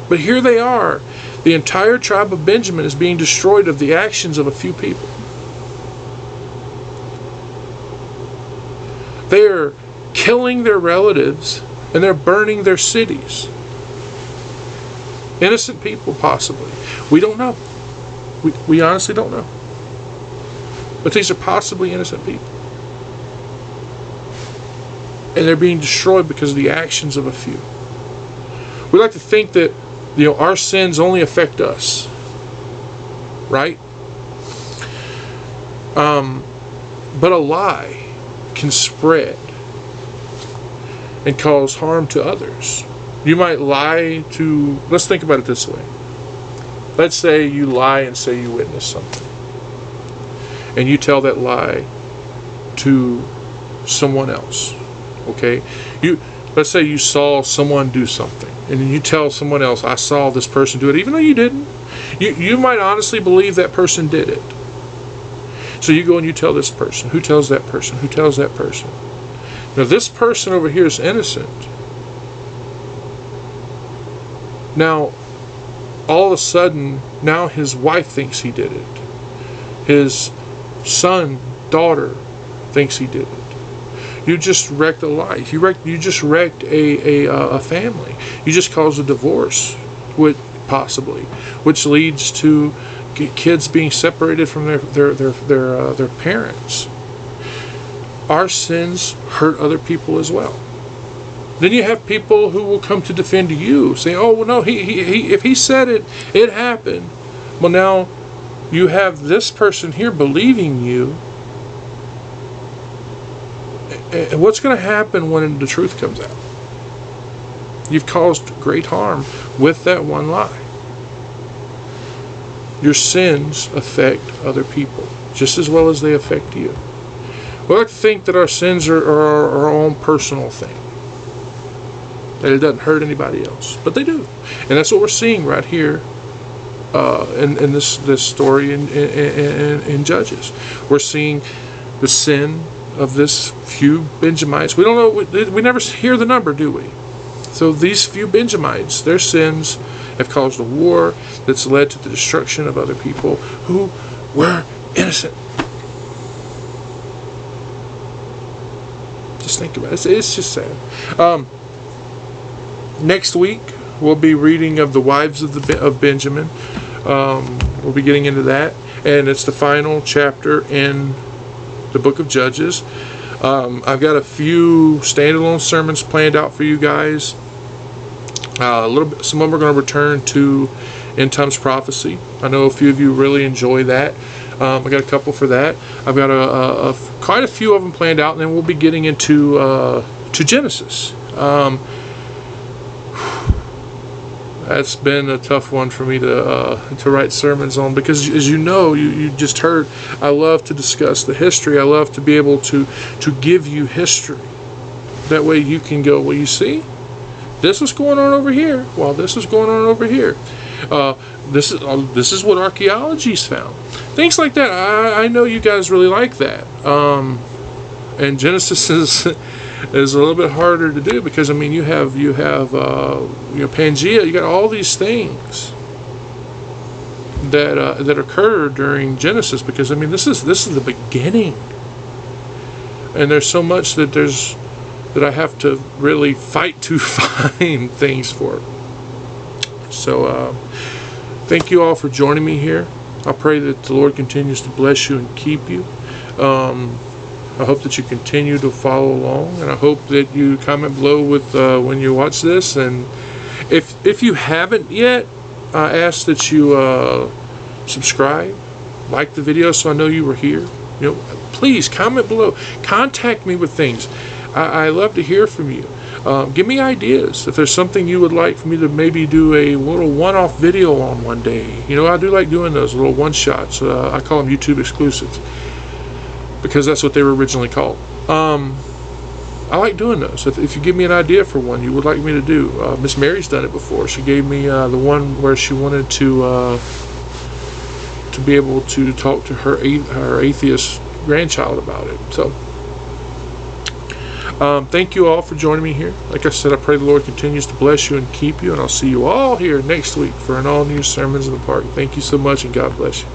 But here they are. The entire tribe of Benjamin is being destroyed of the actions of a few people. They're killing their relatives and they're burning their cities. Innocent people, possibly. We don't know. We honestly don't know. But these are possibly innocent people. And they're being destroyed because of the actions of a few. We like to think that, our sins only affect us. Right? But a lie can spread and cause harm to others. You might lie to, let's think about it this way. Let's say you lie and say you witnessed something. And you tell that lie to someone else. Okay? Let's say you saw someone do something. And then you tell someone else, I saw this person do it, even though you didn't. You might honestly believe that person did it. So you go and you tell this person. Who tells that person? Who tells that person? Now this person over here is innocent. Now, all of a sudden, now his wife thinks he did it. His son, daughter, thinks he did it. You just wrecked a life. You just wrecked a family. You just caused a divorce, possibly, which leads to kids being separated from their parents. Our sins hurt other people as well. Then you have people who will come to defend you, say, "Oh, well, no, he if he said it, it happened." Well, now you have this person here believing you. And what's going to happen when the truth comes out? You've caused great harm with that one lie. Your sins affect other people just as well as they affect you. We like to think that our sins are our own personal thing, that it doesn't hurt anybody else, but they do, and that's what we're seeing right here in this story in Judges. We're seeing the sin of this few Benjamites. We don't know. We never hear the number, do we? So these few Benjamites, their sins have caused a war that's led to the destruction of other people who were innocent. Just think about it. It's just sad. Next week, we'll be reading of the wives of Benjamin. We'll be getting into that. And it's the final chapter in the book of Judges. I've got a few standalone sermons planned out for you guys. A little bit. Some of them are going to return to End Times Prophecy. I know a few of you really enjoy that. I got a couple for that. I've got quite a few of them planned out, and then we'll be getting into to Genesis. That's been a tough one for me to write sermons on, because as you know, you just heard, I love to discuss the history. I love to be able to give you history. That way you can go, well, you see, this is going on over here, while this is going on over here. This is what archaeology's found. Things like that. I know you guys really like that. And Genesis is a little bit harder to do, because I mean you have Pangea. You got all these things that occur during Genesis, because I mean this is the beginning, and there's so much that I have to really fight to find things for. So thank you all for joining me here. I pray that the Lord continues to bless you and keep you. I hope that you continue to follow along, and I hope that you comment below with when you watch this. And if you haven't yet, I ask that you subscribe, like the video so I know you were here. Please comment below. Contact me with things. I love to hear from you. Give me ideas. If there's something you would like for me to maybe do a little one-off video on one day. I do like doing those little one-shots. I call them YouTube exclusives, because that's what they were originally called. I like doing those. If you give me an idea for one you would like me to do. Miss Mary's done it before. She gave me the one where she wanted to be able to talk to her atheist grandchild about it. So thank you all for joining me here. Like I said, I pray the Lord continues to bless you and keep you, and I'll see you all here next week for an all-new Sermons in the Park. Thank you so much, and God bless you.